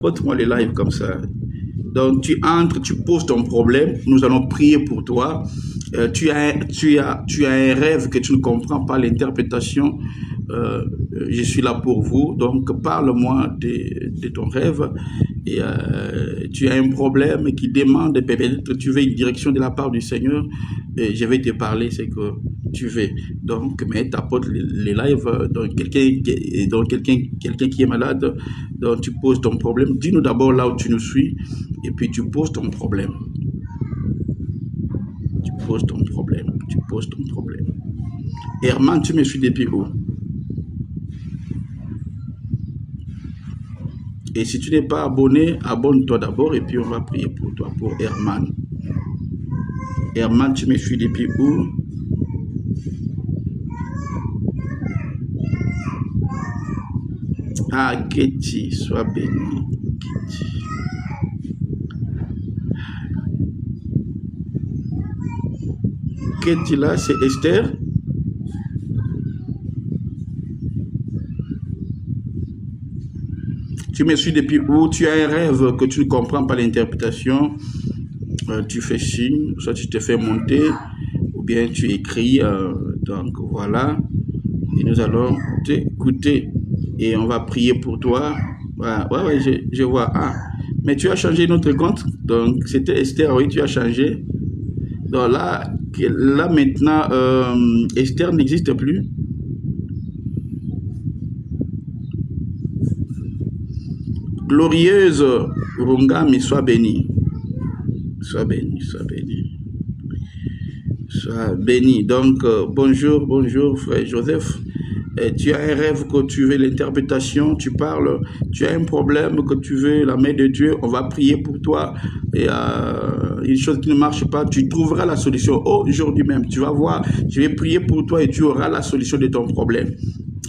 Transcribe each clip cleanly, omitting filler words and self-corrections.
Porte-moi les lives comme ça. Donc, tu entres, tu poses ton problème, nous allons prier pour toi. Tu as un rêve que tu ne comprends pas l'interprétation. Je suis là pour vous. Donc, parle-moi de ton rêve. Et tu as un problème qui demande, peut-être tu veux une direction de la part du Seigneur. Et je vais te parler ce que tu veux. Donc, mais t'apportes les lives. Donc, quelqu'un qui est malade, donc tu poses ton problème. Dis-nous d'abord là où tu nous suis. Et puis tu poses ton problème. Tu poses ton problème. Tu poses ton problème. Herman, tu me suis depuis où? Et si tu n'es pas abonné, abonne-toi d'abord et puis on va prier pour toi, pour Herman. Herman, tu me suis depuis où? Ah, Ketty, sois béni. Ketty. Ketty là, c'est Esther. Tu me suis depuis où? Tu as un rêve que tu ne comprends pas l'interprétation. Tu fais signe, soit tu te fais monter, ou bien tu écris. Donc voilà. Et nous allons t'écouter. Et on va prier pour toi. Ouais, je vois. Ah, mais tu as changé notre compte. Donc c'était Esther, oui, tu as changé. Donc là maintenant, Esther n'existe plus. Glorieuse Rungami, sois bénie. Sois béni, sois béni. Sois béni. Donc, bonjour, frère Joseph. Tu as un rêve que tu veux l'interprétation, tu parles, tu as un problème que tu veux la main de Dieu, on va prier pour toi. Et une chose qui ne marche pas, tu trouveras la solution aujourd'hui même. Tu vas voir, je vais prier pour toi et tu auras la solution de ton problème.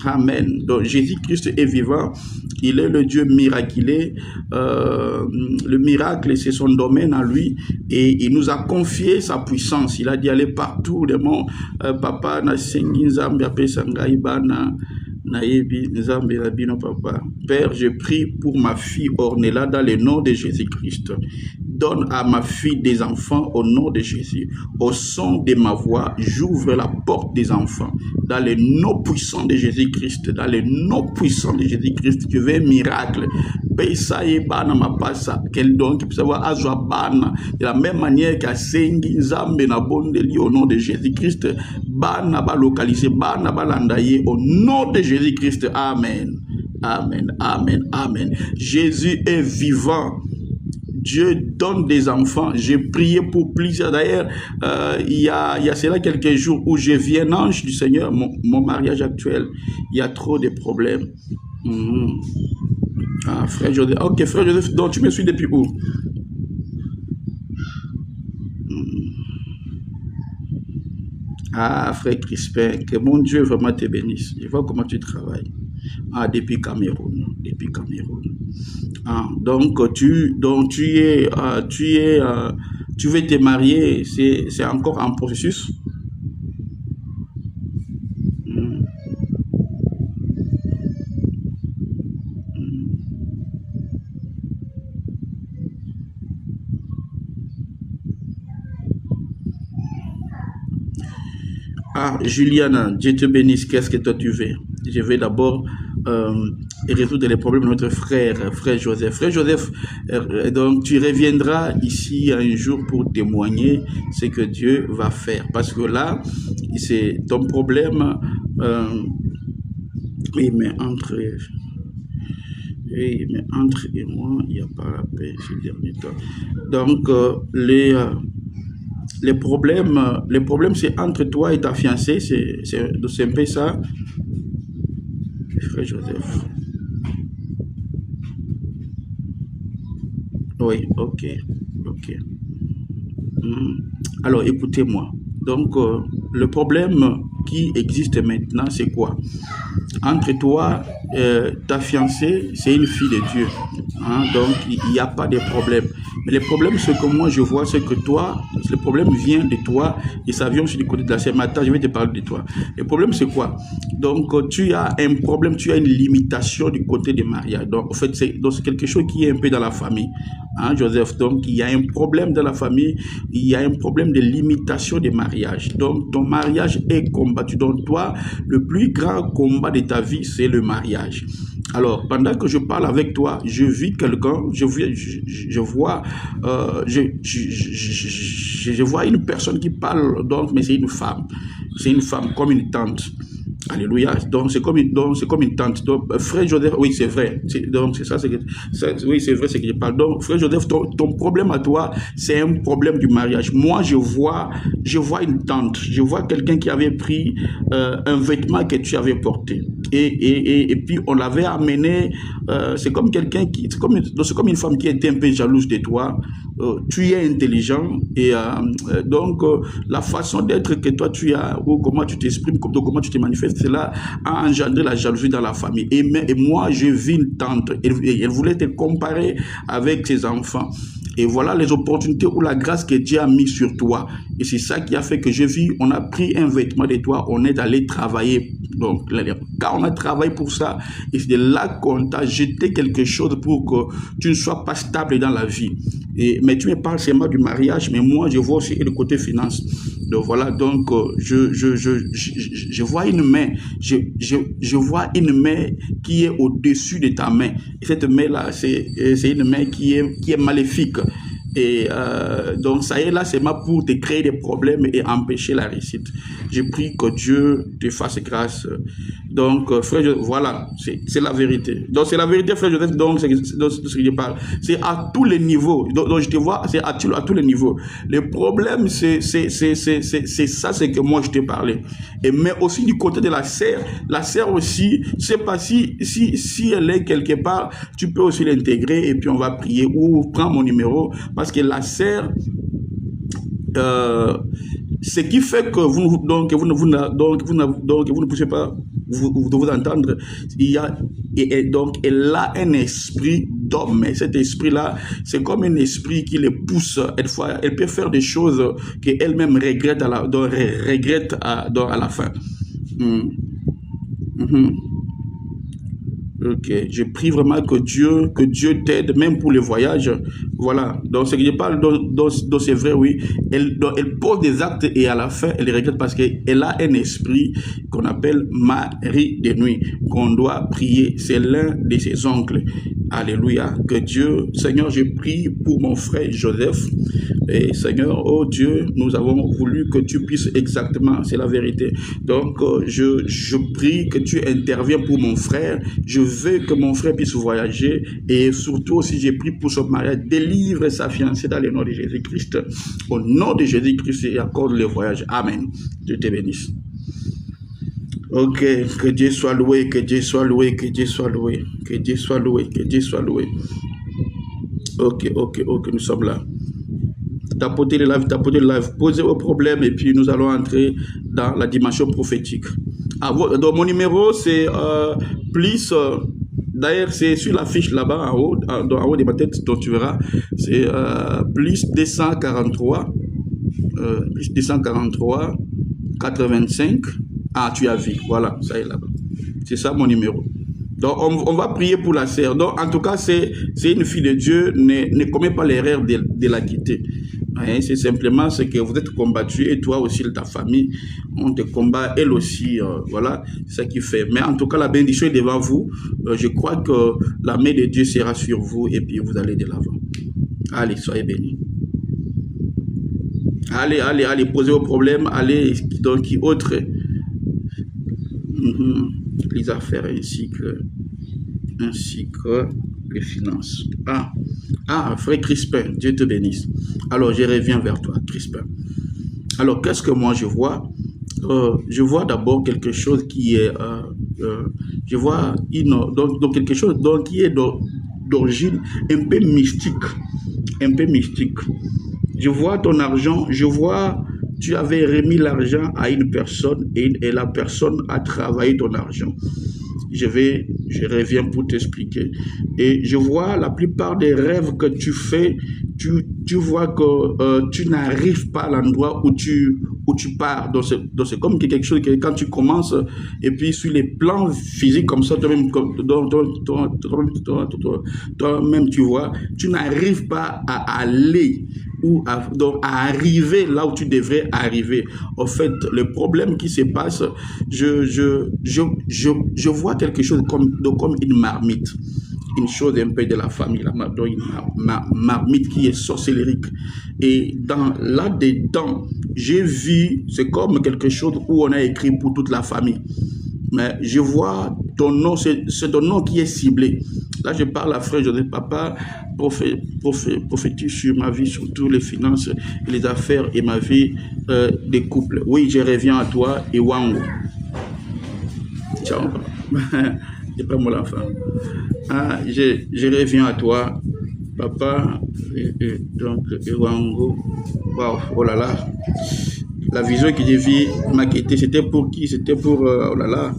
Amen. Donc Jésus-Christ est vivant, il est le Dieu miraculé, le miracle c'est son domaine à lui et il nous a confié sa puissance. Il a dit aller partout le monde. Papa na sengi nzambe apesa ngai bana nayebi nzambe na bino papa. Père, je prie pour ma fille Ornella dans le nom de Jésus-Christ. Donne à ma fille des enfants au nom de Jésus. Au son de ma voix, j'ouvre la porte des enfants. Dans le nom puissant de Jésus-Christ, dans le nom puissant de Jésus-Christ, je veux un miracle. Quel don qui peut savoir Azwabana. De la même manière qu'à Sengi Nzambe na Bondeli au nom de Jésus-Christ, Bana ba localisé, Bana ba landaye au nom de Jésus-Christ. Amen. Amen. Amen. Amen. Jésus est vivant. Dieu donne des enfants. J'ai prié pour plusieurs. D'ailleurs, il y a cela quelques jours où je vis un ange du Seigneur, mon mariage actuel. Il y a trop de problèmes. Ah, frère Joseph. Ok, frère Joseph, donc tu me suis depuis où? Ah, frère Crispin, que mon Dieu vraiment te bénisse. Je vois comment tu travailles. Ah, depuis Cameroun. Depuis Cameroun. Ah, donc tu veux te marier, c'est encore en processus. Ah, Juliana, Dieu te bénisse. Qu'est-ce que toi tu veux? Je vais d'abord résoudre les problèmes de notre frère Joseph. Frère Joseph, donc tu reviendras ici un jour pour témoigner ce que Dieu va faire. Parce que là, c'est ton problème. Oui, mais entre et moi, il n'y a pas la paix ces derniers temps. Donc, les problèmes, c'est entre toi et ta fiancée, c'est un peu ça, frère Joseph. Oui, ok. Alors, écoutez-moi. Donc, le problème qui existe maintenant, c'est quoi? Entre toi, ta fiancée, c'est une fille de Dieu. Hein, donc, il n'y a pas de problème. Mais le problème, ce que moi je vois, c'est que toi, le problème vient de toi et ça vient aussi du côté de la sœur. Maintenant, je vais te parler de toi. Le problème, c'est quoi? Donc, tu as un problème, tu as une limitation du côté des mariages. Donc, en fait, c'est quelque chose qui est un peu dans la famille. Hein, Joseph, donc il y a un problème dans la famille, il y a un problème de limitation des mariages. Donc, ton mariage est combattu. Donc, toi, le plus grand combat de ta vie, c'est le mariage. Alors, pendant que je parle avec toi, je vis quelqu'un, je vois une personne qui parle, donc, mais c'est une femme. C'est une femme comme une tante. Alléluia. Donc, c'est comme une tante. Donc, frère Joseph, oui, c'est vrai. Donc, c'est ça, oui, c'est vrai, c'est que je parle. Donc, frère Joseph, ton problème à toi, c'est un problème du mariage. Moi, je vois une tante. Je vois quelqu'un qui avait pris un vêtement que tu avais porté. Et puis, on l'avait amené. C'est comme quelqu'un qui, c'est comme une femme qui était un peu jalouse de toi. Tu es intelligent et donc la façon d'être que toi tu as, ou comment tu t'exprimes, comment tu te manifestes, cela a engendré la jalousie dans la famille. Et moi, je vis une tante, elle voulait te comparer avec ses enfants. Et voilà les opportunités ou la grâce que Dieu a mis sur toi. Et c'est ça qui a fait que je vis, on a pris un vêtement de toi, on est allé travailler. Donc, quand on a travaillé pour ça, et c'est de là qu'on t'a jeté quelque chose pour que tu ne sois pas stable dans la vie. Mais tu me parles seulement du mariage, mais moi, je vois aussi le côté finance. Donc, voilà, donc, je vois une main, je vois une main qui est au-dessus de ta main. Et cette main-là, c'est une main qui est maléfique. Et donc, ça est là, c'est pour te créer des problèmes et empêcher la réussite. Je prie que Dieu te fasse grâce. Donc, frère, voilà, c'est la vérité. Donc, c'est la vérité, frère Joseph, donc, c'est ce que je parle. C'est à tous les niveaux. Donc je te vois, c'est à tous les niveaux. Le problème, c'est ça, c'est que moi, je t'ai parlé. Mais aussi du côté de la sœur aussi, je sais pas si elle est quelque part, tu peux aussi l'intégrer et puis on va prier ou prendre mon numéro. Parce que la sœur, ce qui fait que vous ne pouvez pas vous entendre, donc elle a un esprit d'homme. Et cet esprit-là, c'est comme un esprit qui le pousse. Elle peut faire des choses qu'elle-même regrette à la fin. Ok, je prie vraiment que Dieu t'aide, même pour les voyages. Voilà, donc ce que je parle, donc c'est vrai, oui. Elle pose des actes et à la fin, elle regrette parce qu'elle a un esprit qu'on appelle Marie de nuit, qu'on doit prier. C'est l'un de ses oncles. Alléluia. Que Dieu, Seigneur, je prie pour mon frère Joseph. Et Seigneur, oh Dieu, nous avons voulu que tu puisses exactement, c'est la vérité. Donc, je prie que tu interviennes pour mon frère. Je veux que mon frère puisse voyager et surtout aussi j'ai prié pour son mariage, délivre sa fiancée dans le nom de Jésus-Christ. Au nom de Jésus-Christ et accorde le voyage. Amen. Dieu te bénisse. Ok, que Dieu soit loué, que Dieu soit loué, que Dieu soit loué, que Dieu soit loué, que Dieu soit loué. Ok, nous sommes là. Tapotez le live, posez vos problèmes et puis nous allons entrer dans la dimension prophétique. Donc mon numéro c'est plus, d'ailleurs c'est sur la fiche là-bas en haut de ma tête, dont tu verras, c'est plus 243, plus 243, 85, tu as vu, voilà, ça est là-bas. C'est ça mon numéro. Donc, on va prier pour la sœur. Donc, en tout cas, c'est une fille de Dieu, ne commet pas l'erreur de la quitter. C'est simplement ce que vous êtes combattu et toi aussi, ta famille, on te combat, elle aussi. Voilà, c'est ce qui fait. Mais en tout cas, la bénédiction est devant vous. Je crois que la main de Dieu sera sur vous et puis vous allez de l'avant. Allez, soyez bénis. Allez, posez vos problèmes. Allez, donc, autre. Les affaires ainsi que les finances. Frère Crispin, Dieu te bénisse. Alors, je reviens vers toi, Crispin. Alors, qu'est-ce que moi je vois? Je vois d'abord quelque chose qui est... je vois donc quelque chose donc, qui est d'origine un peu mystique. Un peu mystique. Je vois ton argent, je vois... Tu avais remis l'argent à une personne et la personne a travaillé ton argent. Je vais Je reviens pour t'expliquer. Et je vois la plupart des rêves que tu fais, tu vois que tu n'arrives pas à l'endroit où tu pars. Donc c'est comme quelque chose que quand tu commences, et puis sur les plans physiques comme ça, toi-même, toi-même tu vois, tu n'arrives pas à aller ou donc à arriver là où tu devrais arriver. En fait, le problème qui se passe, je vois quelque chose comme une marmite. Une chose un peu de la famille, une marmite qui est sorcellérique. Et là-dedans, j'ai vu, c'est comme quelque chose où on a écrit pour toute la famille. Mais je vois ton nom, c'est ton nom qui est ciblé. Là, je parle à frère Joseph, papa, prophétise sur ma vie, sur toutes les finances, les affaires et ma vie des couples. Oui, je reviens à toi, Iwango. Ciao. C'est pas moi l'enfant. Ah, je reviens à toi, papa. Donc, Iwango. Wow, oh là là. La vision que j'ai vue m'a quitté, c'était pour qui? C'était pour, oh là là.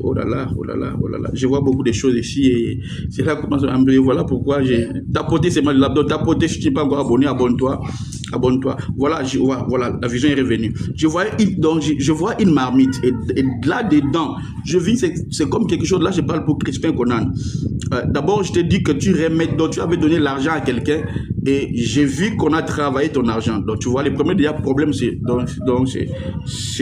Oh là là, oh là là, oh là là. Je vois beaucoup de choses ici et c'est là que commence à me. Voilà pourquoi j'ai tapoté ces mal là. Tapoté, je ne suis pas encore abonné, abonne-toi. Abonne-toi. Voilà, voilà, la vision est revenue. Je vois une marmite et là-dedans, je vis, c'est comme quelque chose. Là, je parle pour Crispin Conan. D'abord, je te dis que tu remets, donc tu avais donné l'argent à quelqu'un et j'ai vu qu'on a travaillé ton argent. Donc, tu vois, le premier déjà problème, c'est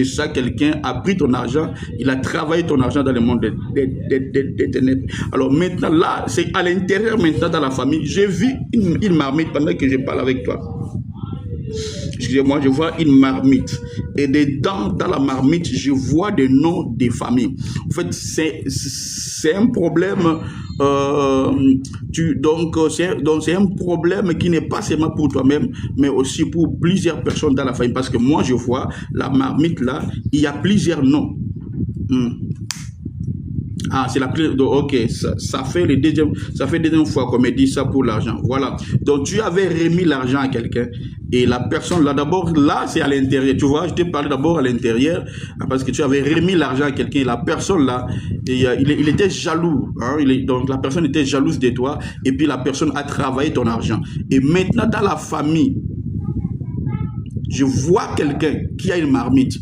ça, quelqu'un a pris ton argent, il a travaillé ton argent dans le monde des ténèbres. Alors maintenant, là, c'est à l'intérieur, maintenant, dans la famille, j'ai vu une marmite pendant que je parle avec toi. Excusez-moi, je vois une marmite. Et dedans, dans la marmite, je vois des noms des familles. En fait, c'est un problème. C'est un problème qui n'est pas seulement pour toi-même, mais aussi pour plusieurs personnes dans la famille. Parce que moi, je vois la marmite là, il y a plusieurs noms. Ah, c'est la première. Ok, ça fait deuxième fois qu'on me dit ça pour l'argent. Voilà. Donc, tu avais remis l'argent à quelqu'un et la personne là, d'abord, là, c'est à l'intérieur. Tu vois, je t'ai parlé d'abord à l'intérieur parce que tu avais remis l'argent à quelqu'un et la personne là, il était jaloux. Hein, donc, la personne était jalouse de toi et puis la personne a travaillé ton argent. Et maintenant, dans la famille, je vois quelqu'un qui a une marmite.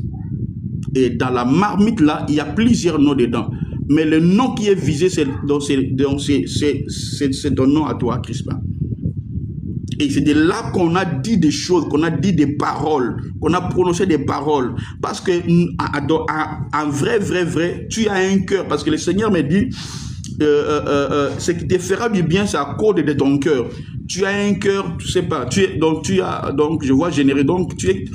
Et dans la marmite là, il y a plusieurs noms dedans. Mais le nom qui est visé, c'est ton nom à toi, Crispin. Et c'est de là qu'on a dit des choses, qu'on a dit des paroles, qu'on a prononcé des paroles. Parce que, en vrai, tu as un cœur. Parce que le Seigneur me dit, ce qui te fera du bien, c'est à cause de ton cœur. Tu as un cœur, tu sais pas, je vois généreux, donc tu es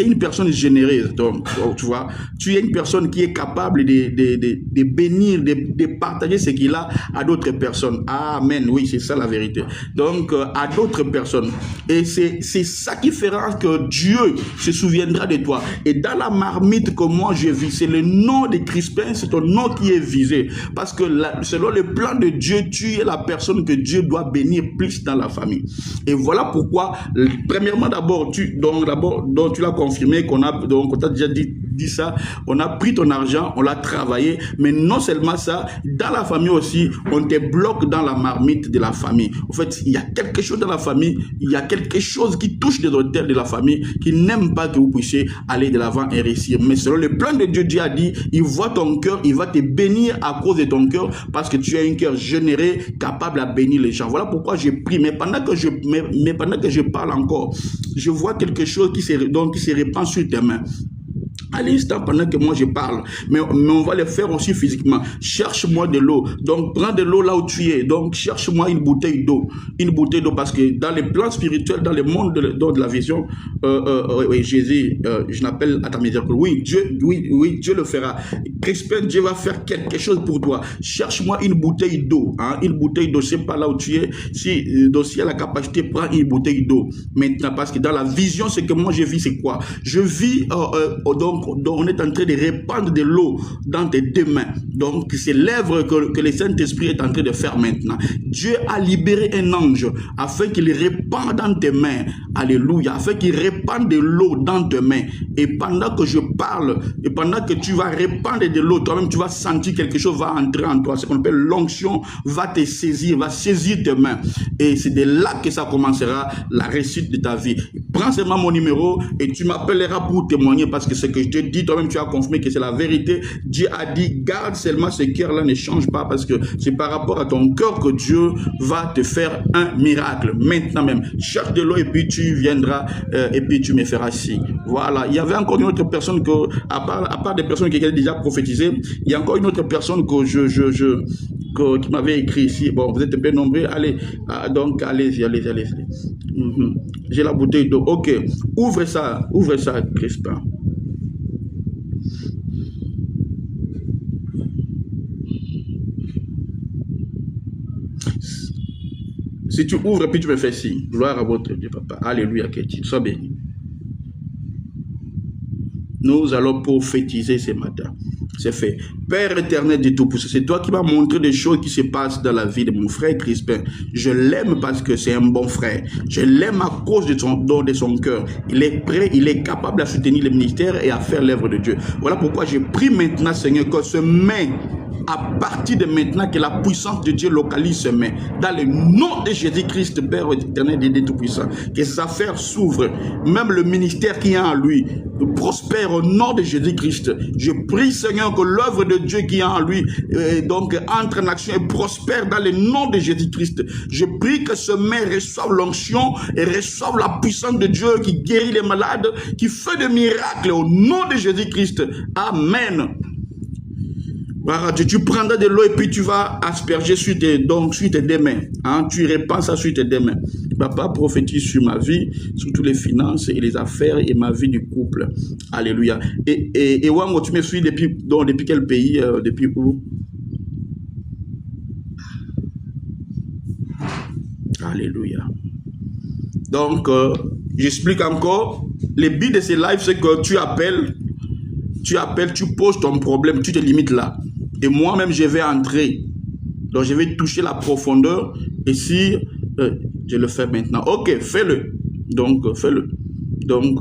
une personne généreuse, donc tu vois, tu es une personne qui est capable de bénir, de partager ce qu'il a à d'autres personnes. Amen, oui, c'est ça la vérité. Donc, à d'autres personnes. Et c'est ça qui fera que Dieu se souviendra de toi. Et dans la marmite que moi je vis, c'est le nom de Crispin, c'est ton nom qui est visé. Parce que selon le plan de Dieu, tu es la personne que Dieu doit bénir plus dans la famille. Et voilà pourquoi, premièrement, d'abord, tu l'as confirmé qu'on t'a déjà dit ça, on a pris ton argent, on l'a travaillé, mais non seulement ça, dans la famille aussi, on te bloque dans la marmite de la famille. En fait, il y a quelque chose dans la famille, il y a quelque chose qui touche les auteurs de la famille, qui n'aime pas que vous puissiez aller de l'avant et réussir. Mais selon le plan de Dieu, Dieu a dit, il voit ton cœur, il va te bénir à cause de ton cœur, parce que tu as un cœur généreux, capable à bénir les gens. Voilà pourquoi j'ai pris. Mais pendant que je parle encore, je vois quelque chose qui se répand sur tes mains. À l'instant, pendant que moi je parle, mais on va le faire aussi physiquement. Cherche-moi de l'eau. Donc, prends de l'eau là où tu es. Donc, cherche-moi une bouteille d'eau. Une bouteille d'eau, parce que dans les plans spirituels, dans le monde de la vision, oui, Jésus, je l'appelle à ta miséricorde. Oui, Dieu le fera. Crispin, Dieu va faire quelque chose pour toi. Cherche-moi une bouteille d'eau. Hein, une bouteille d'eau, c'est pas là où tu es. Si il y a la capacité, prends une bouteille d'eau. Maintenant, parce que dans la vision, ce que moi je vis, c'est quoi? Je vis, donc, Donc, on est en train de répandre de l'eau dans tes deux mains. Donc, c'est l'œuvre que le Saint-Esprit est en train de faire maintenant. Dieu a libéré un ange afin qu'il répande dans tes mains. Alléluia. Afin qu'il répande de l'eau dans tes mains. Et pendant que je parle, et pendant que tu vas répandre de l'eau, toi-même, tu vas sentir quelque chose va entrer en toi. Ce qu'on appelle l'onction va te saisir, va saisir tes mains. Et c'est de là que ça commencera la réussite de ta vie. Prends seulement mon numéro et tu m'appelleras pour témoigner parce que ce que je te dis, toi-même, tu as confirmé que c'est la vérité. Dieu a dit, garde seulement ce cœur-là, ne change pas parce que c'est par rapport à ton cœur que Dieu va te faire un miracle. Maintenant même, cherche de l'eau et puis tu viendras et puis tu me feras ci. Voilà. Il y avait encore une autre personne que, à part des personnes qui étaient déjà prophétisées, il y a encore une autre personne que qui m'avait écrit ici. Bon, vous êtes un peu nombreux. Allez, donc allez-y. J'ai la bouteille d'eau. Ok, ouvre ça, Crispin. Si tu ouvres, puis tu me fais signe. Gloire à votre Dieu, papa. Alléluia, Kéti. Sois béni. Nous allons prophétiser ce matin. C'est fait. Père éternel de Tout-Puissant, c'est toi qui m'as montré des choses qui se passent dans la vie de mon frère Crispin. Je l'aime parce que c'est un bon frère. Je l'aime à cause de son don, de son cœur. Il est prêt, il est capable à soutenir le ministère et à faire l'œuvre de Dieu. Voilà pourquoi je prie maintenant, Seigneur, que ce main, à partir de maintenant, que la puissance de Dieu localise ce main. Dans le nom de Jésus-Christ, Père éternel de Tout-Puissant, que ses affaires s'ouvrent. Même le ministère qui est en lui prospère au nom de Jésus-Christ. Je prie, Seigneur, que l'œuvre de Dieu qui est en lui donc entre en action et prospère dans le nom de Jésus-Christ. Je prie que ce main reçoive l'onction et reçoive la puissance de Dieu qui guérit les malades, qui fait des miracles au nom de Jésus-Christ. Amen. Voilà, tu prendras de l'eau et puis tu vas asperger sur tes deux mains. Hein, tu répands ça sur tes deux mains. Papa prophétise sur ma vie, sur toutes les finances et les affaires et ma vie du couple. Alléluia. Et Wango, tu me suis depuis quel pays, depuis où? Alléluia. Donc, j'explique encore. Le but de ces lives, c'est que tu appelles, tu poses ton problème, tu te limites là. Et moi-même, je vais entrer. Donc, je vais toucher la profondeur. Et si je le fais maintenant. Ok, fais-le. Donc, fais-le. Donc,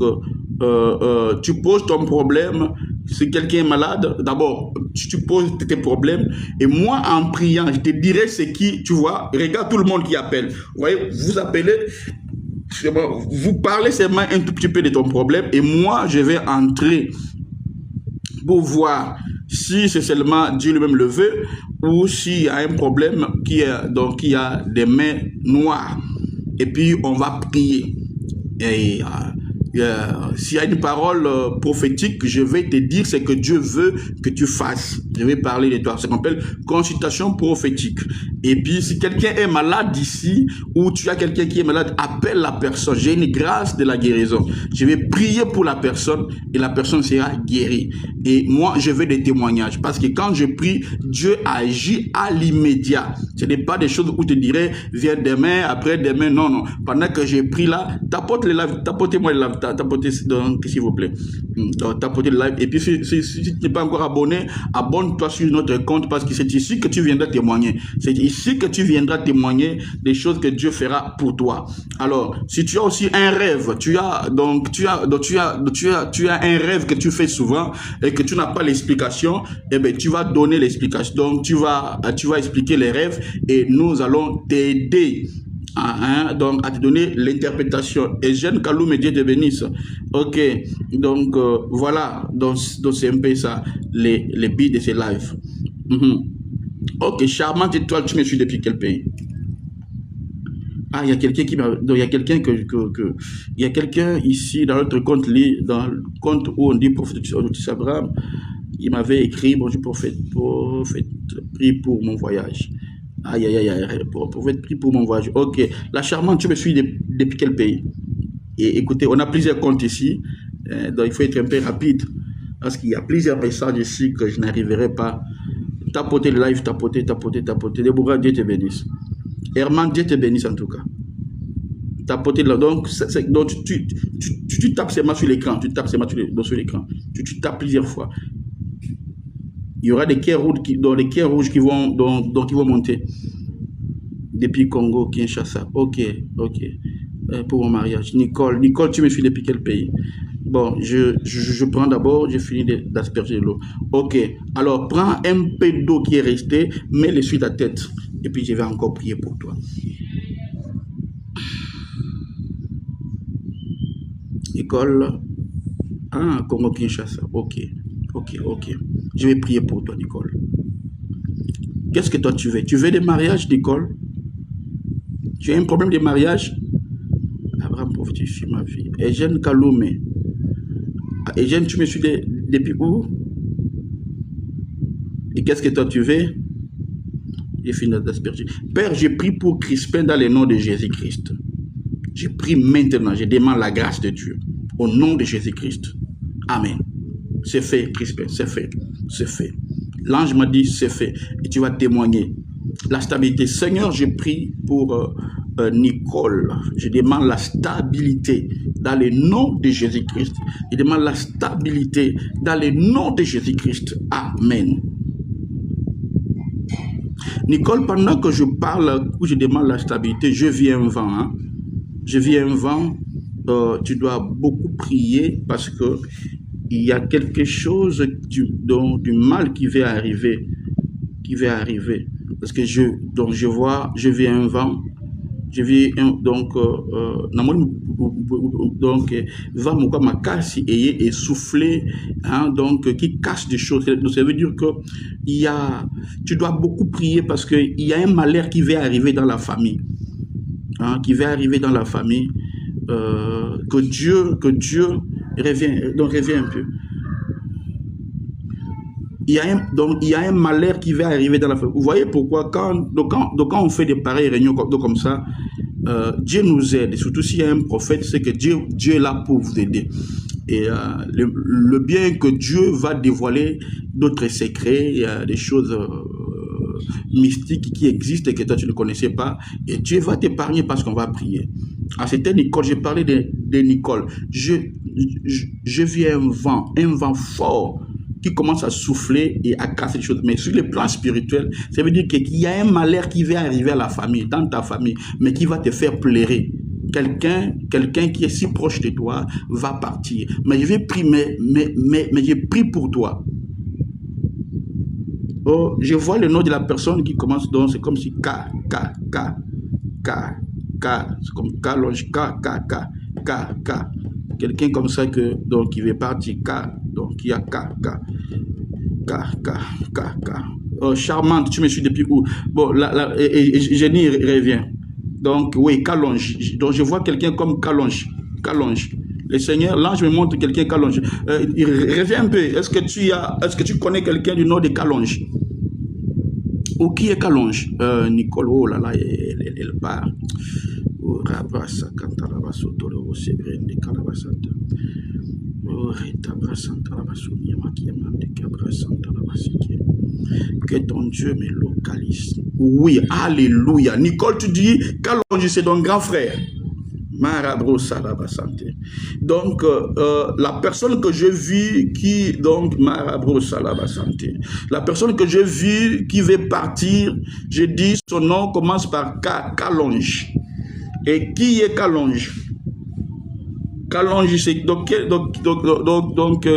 tu poses ton problème. Si quelqu'un est malade, d'abord, tu poses tes problèmes. Et moi, en priant, je te dirai ce qui, tu vois, regarde tout le monde qui appelle. Vous voyez, vous appelez, vous parlez seulement un tout petit peu de ton problème. Et moi, je vais entrer pour voir si c'est seulement Dieu lui-même le veut ou s'il y a un problème qui a des mains noires. Et puis, on va prier. Et s'il y a une parole prophétique, je vais te dire ce que Dieu veut que tu fasses. Je vais parler de toi. Ça s'appelle consultation prophétique. Et puis, si quelqu'un est malade ici, ou tu as quelqu'un qui est malade, appelle la personne. J'ai une grâce de la guérison. Je vais prier pour la personne et la personne sera guérie. Et moi, je veux des témoignages. Parce que quand je prie, Dieu agit à l'immédiat. Ce n'est pas des choses où tu dirais, viens demain, après demain. Non, non. Pendant que j'ai pris là, tapotez-moi le live. Tapotez, donc, s'il vous plaît. Donc, tapotez le live. Et puis, si tu n'es pas encore abonné, abonne-toi sur notre compte parce que c'est ici que tu viendras témoigner. C'est ici que tu viendras témoigner des choses que Dieu fera pour toi. Alors, si tu as aussi un rêve, tu as un rêve que tu fais souvent et que tu n'as pas l'explication, eh bien, tu vas donner l'explication. Donc, tu vas expliquer les rêves et nous allons t'aider. Donc, à te donner l'interprétation. Et Jeanne Kaloum, Dieu te bénisse. Ok, donc voilà, donc c'est un peu ça, les billes de ces lives. Ok, charmante étoile, tu me suis depuis quel pays? Ah, il y a quelqu'un qui m'a. Donc, il y a quelqu'un il y a quelqu'un ici dans notre compte, dans le compte où on dit prophète Abraham, il m'avait écrit, bonjour prophète, prie pour mon voyage. Aïe, prophète, prie pour mon voyage. Ok, la charmante, tu me suis depuis quel pays? Et écoutez, on a plusieurs comptes ici, donc il faut être un peu rapide, parce qu'il y a plusieurs messages ici que je n'arriverai pas. Tapotez le live, tapotez. Déborah, Dieu te bénisse. Herman, Dieu te bénisse en tout cas. Tapoter là. Donc, donc tu tapes seulement sur l'écran. Tu tapes seulement sur l'écran. Tu tapes plusieurs fois. Il y aura des cœurs rouges qui vont monter. Depuis Congo, Kinshasa. Ok. Pour mon mariage. Nicole, tu me suis depuis quel pays? Bon, je prends d'abord, j'ai fini d'asperger l'eau. Ok. Alors, prends un peu d'eau qui est restée, mets-le sur ta tête. Et puis, je vais encore prier pour toi. Nicole. Ah, Congo, Kinshasa. Ok. Je vais prier pour toi, Nicole. Qu'est-ce que toi tu veux? Tu veux des mariages, Nicole? Tu as un problème de mariage? Abraham prophétifie ma vie. Eugène Kaloumé. Eugène, tu me suis depuis où? Et qu'est-ce que toi tu veux? J'ai fini d'asperger. Père, je prie pour Crispin dans le nom de Jésus-Christ. Je prie maintenant, je demande la grâce de Dieu. Au nom de Jésus-Christ. Amen. C'est fait, Crispin, c'est fait. C'est fait. L'ange m'a dit, c'est fait. Et tu vas témoigner. La stabilité. Seigneur, je prie pour Nicole. Je demande la stabilité dans le nom de Jésus-Christ. Je demande la stabilité dans le nom de Jésus-Christ. Amen. Nicole, pendant que je parle, où je demande la stabilité, je vis un vent. Hein? Je vis un vent. Tu dois beaucoup prier parce que il y a quelque chose du mal qui va arriver. Parce que je vis un vent. Je vis va me casser et souffler, hein, donc qui casse des choses. Donc, ça veut dire que tu dois beaucoup prier parce qu'il y a un malheur qui va arriver dans la famille. Hein, que Dieu reviens un peu. Il y a un malheur qui va arriver dans la famille. Vous voyez pourquoi quand on fait des pareilles réunions comme ça, Dieu nous aide. Et surtout s'il y a un prophète, c'est que Dieu est là pour vous aider. Et le bien que Dieu va dévoiler d'autres secrets, il y a des choses mystiques qui existent et que toi tu ne connaissais pas. Et Dieu va t'épargner parce qu'on va prier. Ah, c'était Nicole, j'ai parlé de Nicole. Je vis un vent fort qui commence à souffler et à casser les choses. Mais sur le plan spirituel, ça veut dire qu'il y a un malheur qui va arriver à la famille, dans ta famille, mais qui va te faire pleurer. Quelqu'un qui est si proche de toi va partir. Mais je vais prier, mais je prie pour toi. Oh, je vois le nom de la personne qui commence, donc c'est comme si c'est comme Kalonge, K. Quelqu'un comme ça donc qui veut partir, donc il y a K. Oh, charmante, tu me suis depuis où? Bon, Jenny revient. Donc, oui, Kalonge. Donc, je vois quelqu'un comme Kalonge. Le Seigneur, l'ange me montre quelqu'un Kalonge. Il revient un peu. Est-ce que tu connais quelqu'un du nom de Kalonge? Ou qui est Kalonge? Nicole, oh là là, elle part. Que ton Dieu me localise. Oui, alléluia. Nicole, tu dis Kalonge, c'est ton grand frère. Donc, la personne que je vis la personne que je vis qui veut partir, je dis son nom commence par Kalonge. Et qui est Kalonge? Kalonge, c'est donc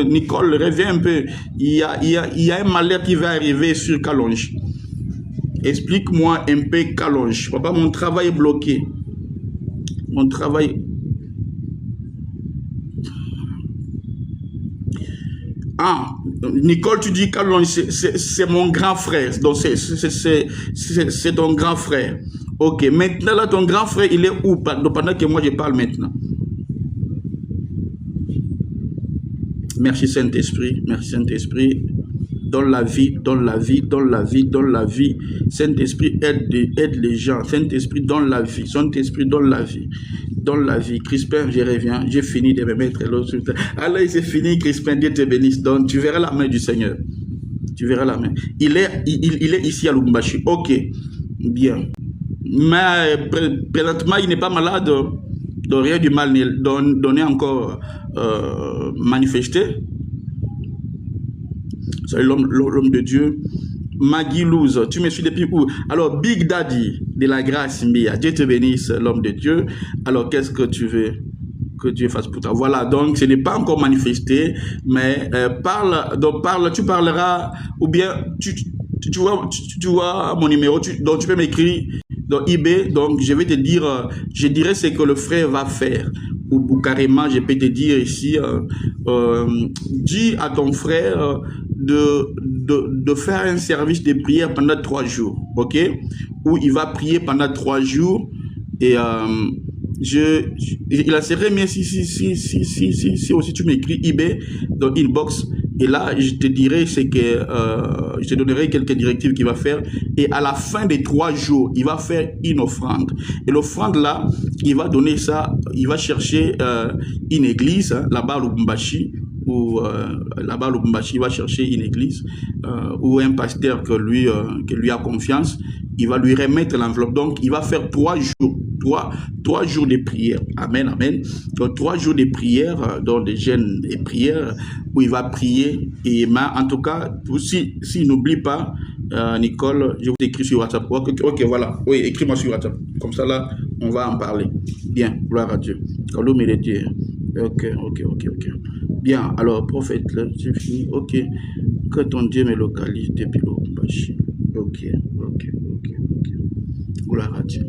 Nicole, reviens un peu. Il y a un malheur qui va arriver sur Kalonge. Explique-moi un peu Kalonge. Papa, mon travail est bloqué. Mon travail. Ah, Nicole, tu dis Kalonge, c'est mon grand frère. Donc, c'est ton grand frère. Ok, maintenant, là, ton grand frère, il est où pendant que moi, je parle maintenant? Merci Saint-Esprit, Donne la vie. Saint-Esprit, aide les gens. Saint-Esprit, donne la vie. Saint-Esprit, donne la vie. Donne la vie. Crispin, je reviens. J'ai fini de me mettre l'autre. Alors, c'est fini, Crispin. Dieu te bénisse. Donc, tu verras la main du Seigneur. Tu verras la main. Il est ici à Lubumbashi. Ok. Bien. Mais présentement, il n'est pas malade. Donc rien du mal donné encore manifesté. C'est l'homme de Dieu. Maggie Luz, tu me suis depuis où? Alors, Big Daddy de la grâce, Mia, Dieu te bénisse, l'homme de Dieu. Alors, qu'est-ce que tu veux que Dieu fasse pour toi? Voilà, donc ce n'est pas encore manifesté, mais tu parleras, ou bien tu vois mon numéro, donc tu peux m'écrire dans eBay, donc je vais te dire, je dirais ce que le frère va faire. Ou carrément, je peux te dire ici, dis à ton frère de faire un service de prière pendant 3 jours, ok? Où il va prier pendant 3 jours et il en serait mieux si aussi tu m'écris eBay dans inbox et là je te dirai je te donnerai quelques directives qu'il va faire et à la fin des 3 jours il va faire une offrande et l'offrande là il va donner ça, il va chercher une église là-bas à Lubumbashi ou là-bas à Lubumbashi il va chercher une église ou un pasteur que lui a confiance, il va lui remettre l'enveloppe, donc il va faire 3 jours. 3 jours de prière. Amen, amen. Donc 3 jours de prière, dans des jeûnes et prières, où il va prier. Et en tout cas, si n'oublie pas, Nicole, je vous écris sur WhatsApp. Ok, voilà. Oui, écris-moi sur WhatsApp. Comme ça, là, on va en parler. Bien, gloire à Dieu. Dieu. Ok. Bien, alors, prophète, là, j'ai fini. Ok. Que ton Dieu me localise depuis Lubumbashi. Ok. Gloire à Dieu.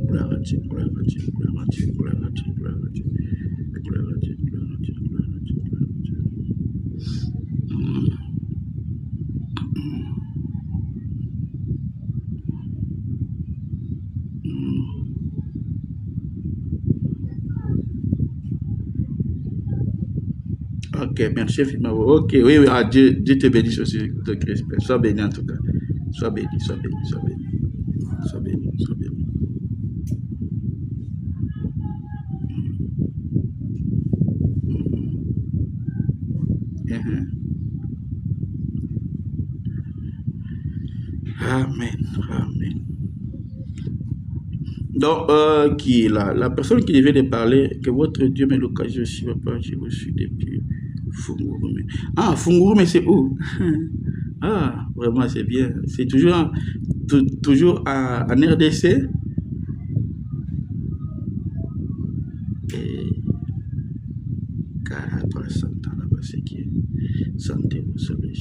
Ok, merci, Fimao. Ok, oui, Dieu te bénisse aussi de Christ. Sois béni en tout cas. Sois béni. Amen. Donc, qui est là? La personne qui devait de parler, que votre Dieu m'ait l'occasion aussi, papa, j'ai reçu depuis Fungurume. Ah, Fungurume, c'est où? Ah, vraiment, c'est bien. C'est toujours en RDC. Et là-bas, c'est qui est santé, vous savez,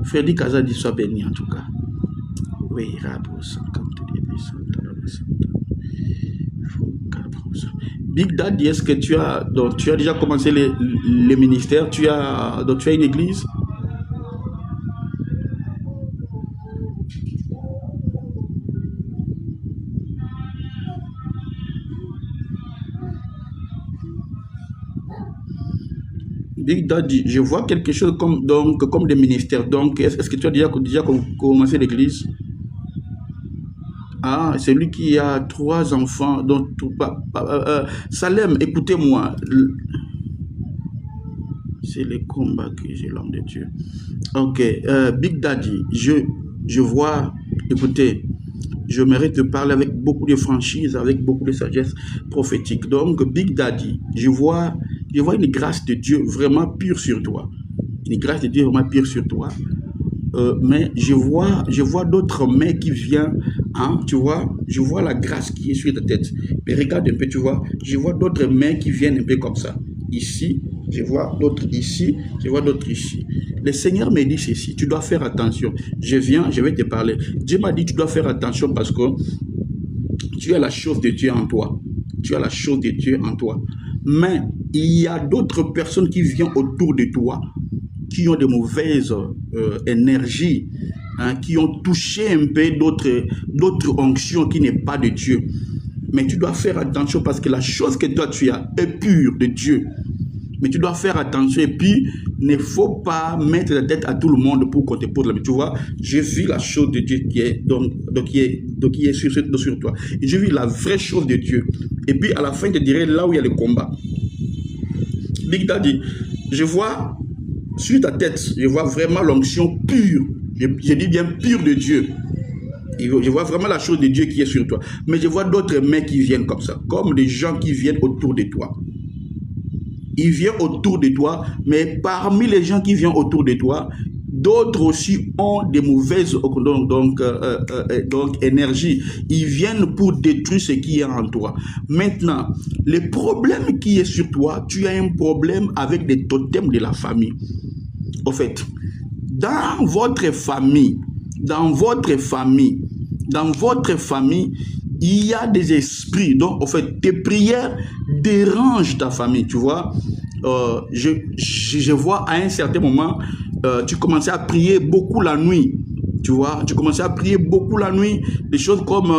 Freddy Kaza dit soit béni en tout cas. Oui, Big Daddy, est-ce que tu as déjà commencé les ministères? Tu as une église? Big Daddy, je vois quelque chose comme des ministères. Donc, est-ce que tu as déjà commencé l'église? Ah, c'est lui qui a 3 enfants. Donc, Salem, écoutez-moi. C'est les combats que j'ai, l'homme de Dieu. Ok, Big Daddy, je vois, écoutez, j'aimerais te parler avec beaucoup de franchise, avec beaucoup de sagesse prophétique. Donc, Big Daddy, je vois une grâce de Dieu vraiment pure sur toi. Une grâce de Dieu vraiment pure sur toi. Mais je vois d'autres mains qui viennent, hein, tu vois, je vois la grâce qui est sur ta tête. Mais regarde un peu, tu vois, je vois d'autres mains qui viennent un peu comme ça. Ici, je vois d'autres ici, je vois d'autres ici. Le Seigneur me dit ceci, tu dois faire attention. Je vais te parler. Dieu m'a dit, tu dois faire attention parce que tu as la chose de Dieu en toi. Tu as la chose de Dieu en toi. Mais il y a d'autres personnes qui viennent autour de toi, qui ont de mauvaises énergies, hein, qui ont touché un peu d'autres onctions qui n'est pas de Dieu. Mais tu dois faire attention parce que la chose que toi tu as est pure de Dieu. Mais tu dois faire attention et puis ne faut pas mettre la tête à tout le monde pour qu'on te pose la. Tu vois, je vis la chose de Dieu qui est sur toi. Et je vis la vraie chose de Dieu. Et puis à la fin, je te dirai là où il y a le combat. Big Daddy, je vois sur ta tête, je vois vraiment l'onction pure. Je dis bien pure de Dieu. Je vois vraiment la chose de Dieu qui est sur toi. Mais je vois d'autres mains qui viennent comme ça, comme des gens qui viennent autour de toi. Ils viennent autour de toi, mais parmi les gens qui viennent autour de toi, d'autres aussi ont des mauvaises énergies. Ils viennent pour détruire ce qui est en toi. Maintenant, le problème qui est sur toi, tu as un problème avec les totems de la famille. En fait, dans votre famille, il y a des esprits. Donc, en fait, tes prières dérangent ta famille, tu vois. Je vois à un certain moment, tu commençais à prier beaucoup la nuit. Tu vois, tu commençais à prier beaucoup la nuit, des choses comme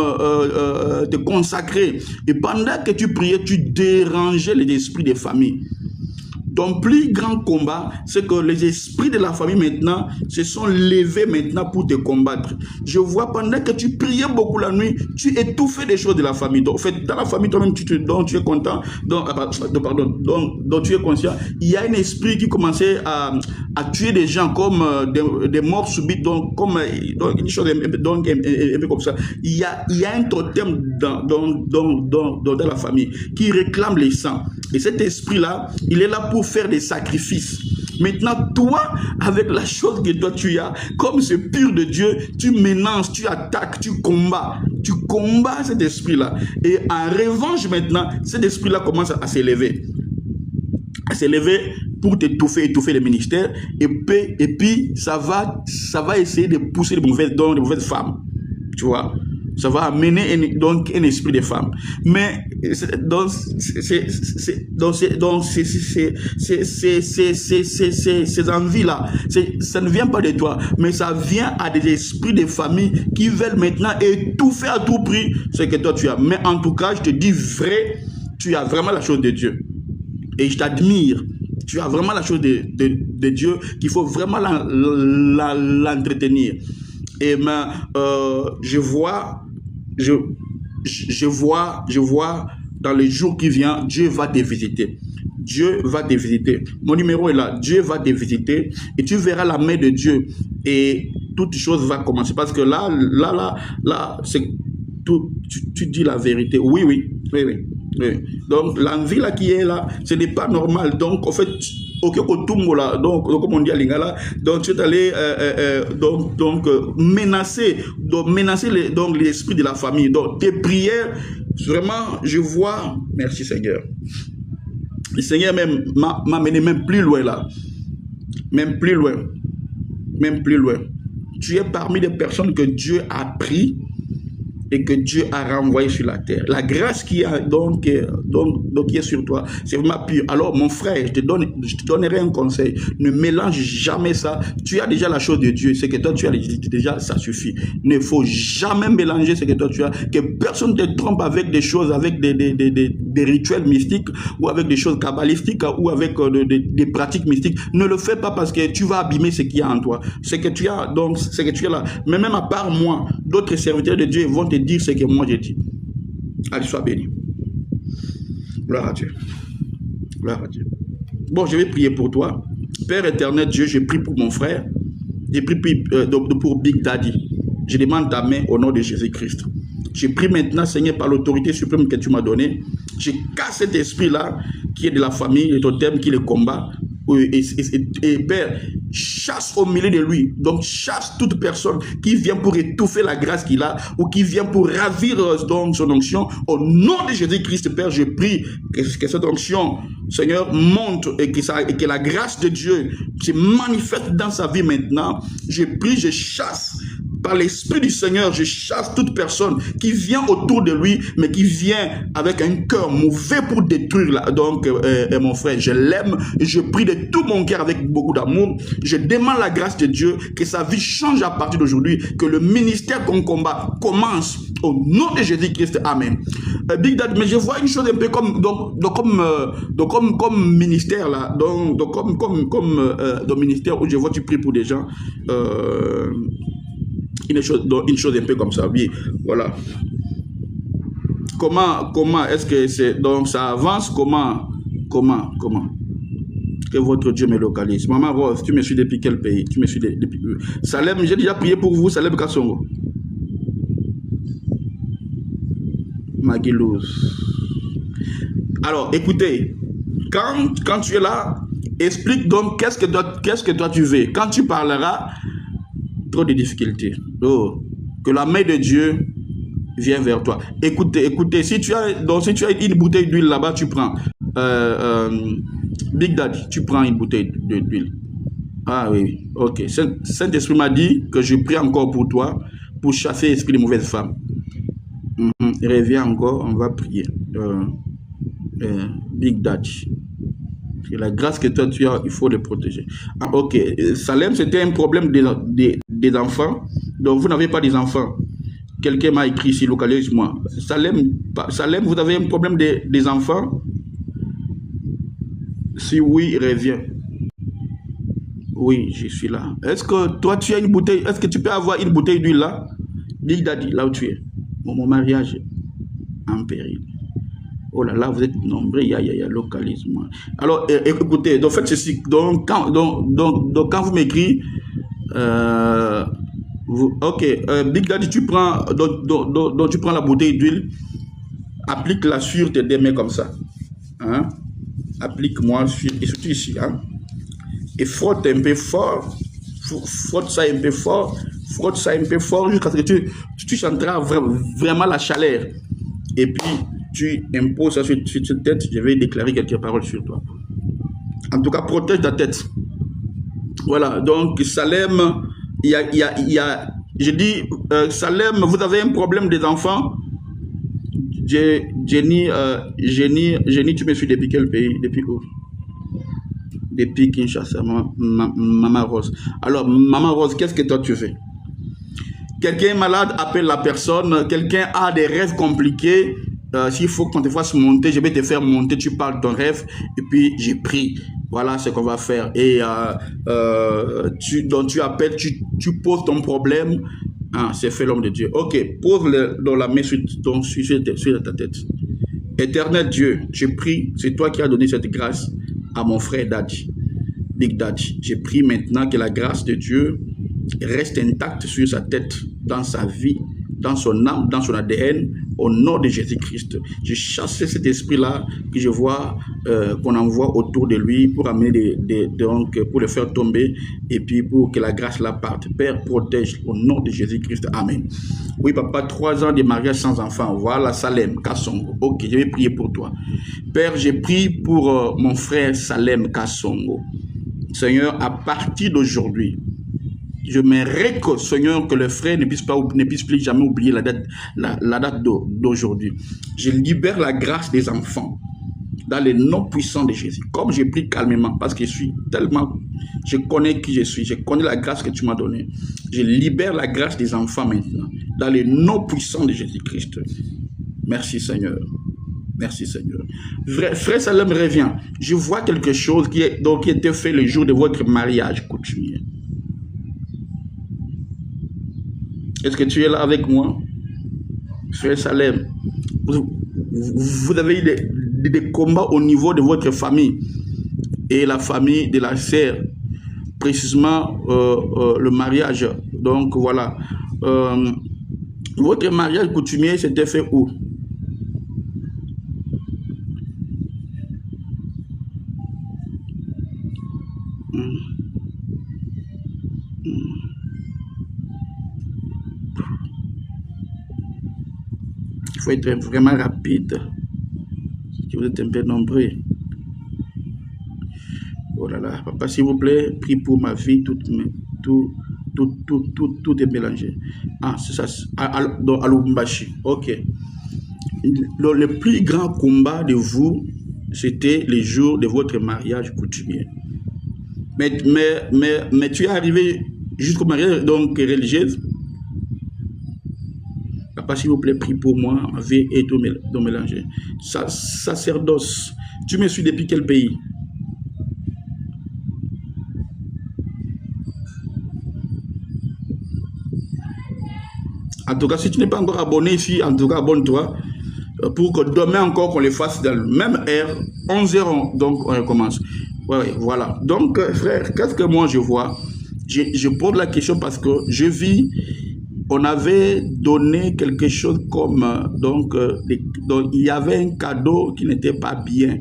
te consacrer. Et pendant que tu priais, tu dérangeais les esprits des familles. Ton plus grand combat, c'est que les esprits de la famille maintenant se sont levés maintenant pour te combattre. Je vois pendant que tu priais beaucoup la nuit, tu étouffais des choses de la famille. Donc, en fait, dans la famille, toi-même, tu es content, donc tu es conscient. Il y a un esprit qui commençait à tuer des gens comme des morts subites, donc comme une chose un peu comme ça. Il y a un totem dans la famille qui réclame les sangs. Et cet esprit-là, il est là pour faire des sacrifices. Maintenant, toi, avec la chose que toi tu as, comme c'est pur de Dieu, tu menaces, tu attaques, tu combats cet esprit-là. Et en revanche, maintenant, cet esprit-là commence à s'élever. Pour étouffer les ministères. Et puis, ça va essayer de pousser les mauvaises femmes. Tu vois? Ça va amener un esprit de femme. Mais ces envies-là, ça ne vient pas de toi, mais ça vient à des esprits de famille qui veulent maintenant étouffer à tout prix ce que toi tu as. Mais en tout cas, je te dis vrai, tu as vraiment la chose de Dieu. Et je t'admire. Tu as vraiment la chose de Dieu qu'il faut vraiment l'entretenir. Et je vois dans les jours qui viennent, Dieu va te visiter. Dieu va te visiter. Mon numéro est là. Dieu va te visiter et tu verras la main de Dieu et toute chose va commencer. Parce que là, c'est tout. Tu dis la vérité. Oui. Donc l'envie là qui est là, ce n'est pas normal. Donc en fait, donc comme on dit à Lingala, donc tu es allé menacer l'esprit de la famille. Donc tes prières, vraiment, je vois. Merci Seigneur. Le Seigneur même m'a mené même plus loin là, même plus loin. Tu es parmi les personnes que Dieu a pris et que Dieu a renvoyé sur la terre. La grâce qui est qui est sur toi, c'est vraiment pur. Alors mon frère, je te donnerai un conseil. Ne mélange jamais ça. Tu as déjà la chose de Dieu. Ce que toi tu as déjà, ça suffit. Ne faut jamais mélanger ce que toi tu as. Que personne ne te trompe avec des choses, avec des rituels mystiques ou avec des choses kabbalistiques ou avec des pratiques mystiques. Ne le fais pas parce que tu vas abîmer ce qu'il y a en toi. Ce que tu as, donc, ce que tu as là. Mais même à part moi, d'autres serviteurs de Dieu vont te dire ce que moi j'ai dit. Allez, sois béni. Gloire à Dieu. Gloire à Dieu. Bon, je vais prier pour toi. Père éternel Dieu, je prie pour mon frère. Je prie pour Big Daddy. Je demande ta main au nom de Jésus-Christ. Je prie maintenant, Seigneur, par l'autorité suprême que tu m'as donnée. Je casse cet esprit-là qui est de la famille, le totem qui le combat. Et Père, chasse au milieu de lui. Donc chasse toute personne qui vient pour étouffer la grâce qu'il a ou qui vient pour ravir donc son onction. Au nom de Jésus-Christ, Père, je prie que cette onction, Seigneur, monte et que la grâce de Dieu se manifeste dans sa vie maintenant. Je prie, je chasse par l'Esprit du Seigneur, je chasse toute personne qui vient autour de lui, mais qui vient avec un cœur mauvais pour détruire. Donc, mon frère, je l'aime et je prie de tout mon cœur avec beaucoup d'amour. Je demande la grâce de Dieu, que sa vie change à partir d'aujourd'hui, que le ministère qu'on combat commence au nom de Jésus-Christ. Amen. Big Dad, mais je vois une chose un peu comme ministère là, comme ministère où je vois tu pries pour des gens. Une chose un peu comme ça, oui, voilà. Comment est-ce que c'est, donc ça avance, comment que votre Dieu me localise. Maman Rose, tu me suis depuis quel pays? Tu me suis depuis Salem, j'ai déjà prié pour vous, Salem Kassongo. Maguilouz. Alors, écoutez, quand tu es là, explique donc qu'est-ce que toi tu veux. Quand tu parleras, trop de difficultés. Oh, que la main de Dieu vienne vers toi. Écoutez, si tu as une bouteille d'huile là-bas, tu prends. Big Daddy, tu prends une bouteille d'huile. Ah oui, ok. Saint-Esprit m'a dit que je prie encore pour toi, pour chasser l'esprit de mauvaise femme. Reviens encore, on va prier. Big Daddy. Et la grâce que toi tu as, il faut le protéger. Ah, ok. Salem, c'était un problème des enfants. Donc vous n'avez pas des enfants. Quelqu'un m'a écrit ici, localise-moi. Salem, vous avez un problème des enfants? Si oui, reviens. Oui, je suis là. Est-ce que toi tu as une bouteille? Est-ce que tu peux avoir une bouteille d'huile là? Big Daddy, là où tu es. Mon mariage en péril. Oh là là, vous êtes nombreux, il y a localisme. Alors, écoutez, donc faites ceci. Donc, quand vous m'écrivez, ok, Big Daddy, tu prends la bouteille d'huile, applique-la sur tes deux mains comme ça. Hein? Applique-moi sur, et surtout ici. Hein? Et frotte un peu fort, frotte ça un peu fort, jusqu'à ce que tu sentiras vraiment la chaleur. Et puis, tu imposes ça sur ta tête, je vais déclarer quelques paroles sur toi. En tout cas, protège ta tête. Voilà, donc Salem, je dis, Salem, vous avez un problème des enfants? Jenny, tu me suis depuis quel pays? Depuis où? Depuis Kinshasa, Maman Rose. Alors, Maman Rose, qu'est-ce que toi tu fais? Quelqu'un est malade, appelle la personne. Quelqu'un a des rêves compliqués. S'il faut qu'on te fasse monter, je vais te faire monter. Tu parles de ton rêve et puis j'ai pris. Voilà ce qu'on va faire. Et tu appelles, tu poses ton problème. Ah, c'est fait l'homme de Dieu. Ok, pose dans la main sur ta tête. Éternel Dieu, je prie, c'est toi qui as donné cette grâce à mon frère Daddy, Big Daddy. Je prie maintenant que la grâce de Dieu reste intacte sur sa tête, dans sa vie, dans son âme, dans son ADN, au nom de Jésus-Christ. Je chasse cet esprit-là que je vois, qu'on envoie autour de lui pour amener donc pour le faire tomber et puis pour que la grâce la parte. Père, protège au nom de Jésus-Christ. Amen. Oui, papa, 3 ans de mariage sans enfant. Voilà, Salem, Kassongo. Ok, je vais prier pour toi. Père, j'ai prié pour mon frère Salem Kassongo. Seigneur, à partir d'aujourd'hui, je m'aimerais que, Seigneur, que le frère ne puisse plus jamais oublier la date d'aujourd'hui. Je libère la grâce des enfants dans les noms puissants de Jésus. Comme je prie calmement, parce que je connais qui je suis, je connais la grâce que tu m'as donnée. Je libère la grâce des enfants maintenant, dans les noms puissants de Jésus-Christ. Merci Seigneur. Merci Seigneur. Frère Salem revient. Je vois quelque chose qui était fait le jour de votre mariage coutumier. Est-ce que tu es là avec moi? Frère Salem, vous avez eu des combats au niveau de votre famille et la famille de la sœur, précisément le mariage. Donc voilà, votre mariage coutumier s'était fait où? Il faut être vraiment rapide. Si vous êtes un peu nombreux. Oh là là, papa, s'il vous plaît, prie pour ma vie, tout est mélangé. Ah, c'est ça, à Lubumbashi. Ok. Le plus grand combat de vous, c'était les jours de votre mariage coutumier. Mais tu es arrivé jusqu'au mariage donc religieuse. Papa, s'il vous plaît, prie pour moi, ma vie est tout mélangé. Sacerdoce, tu me suis depuis quel pays? En tout cas, si tu n'es pas encore abonné ici, en tout cas, abonne-toi pour que demain encore qu'on les fasse dans la même heure, 11h, donc on recommence. Ouais, voilà. Donc, frère, qu'est-ce que moi je vois? Je pose la question parce que on avait donné quelque chose comme Donc, il y avait un cadeau qui n'était pas bien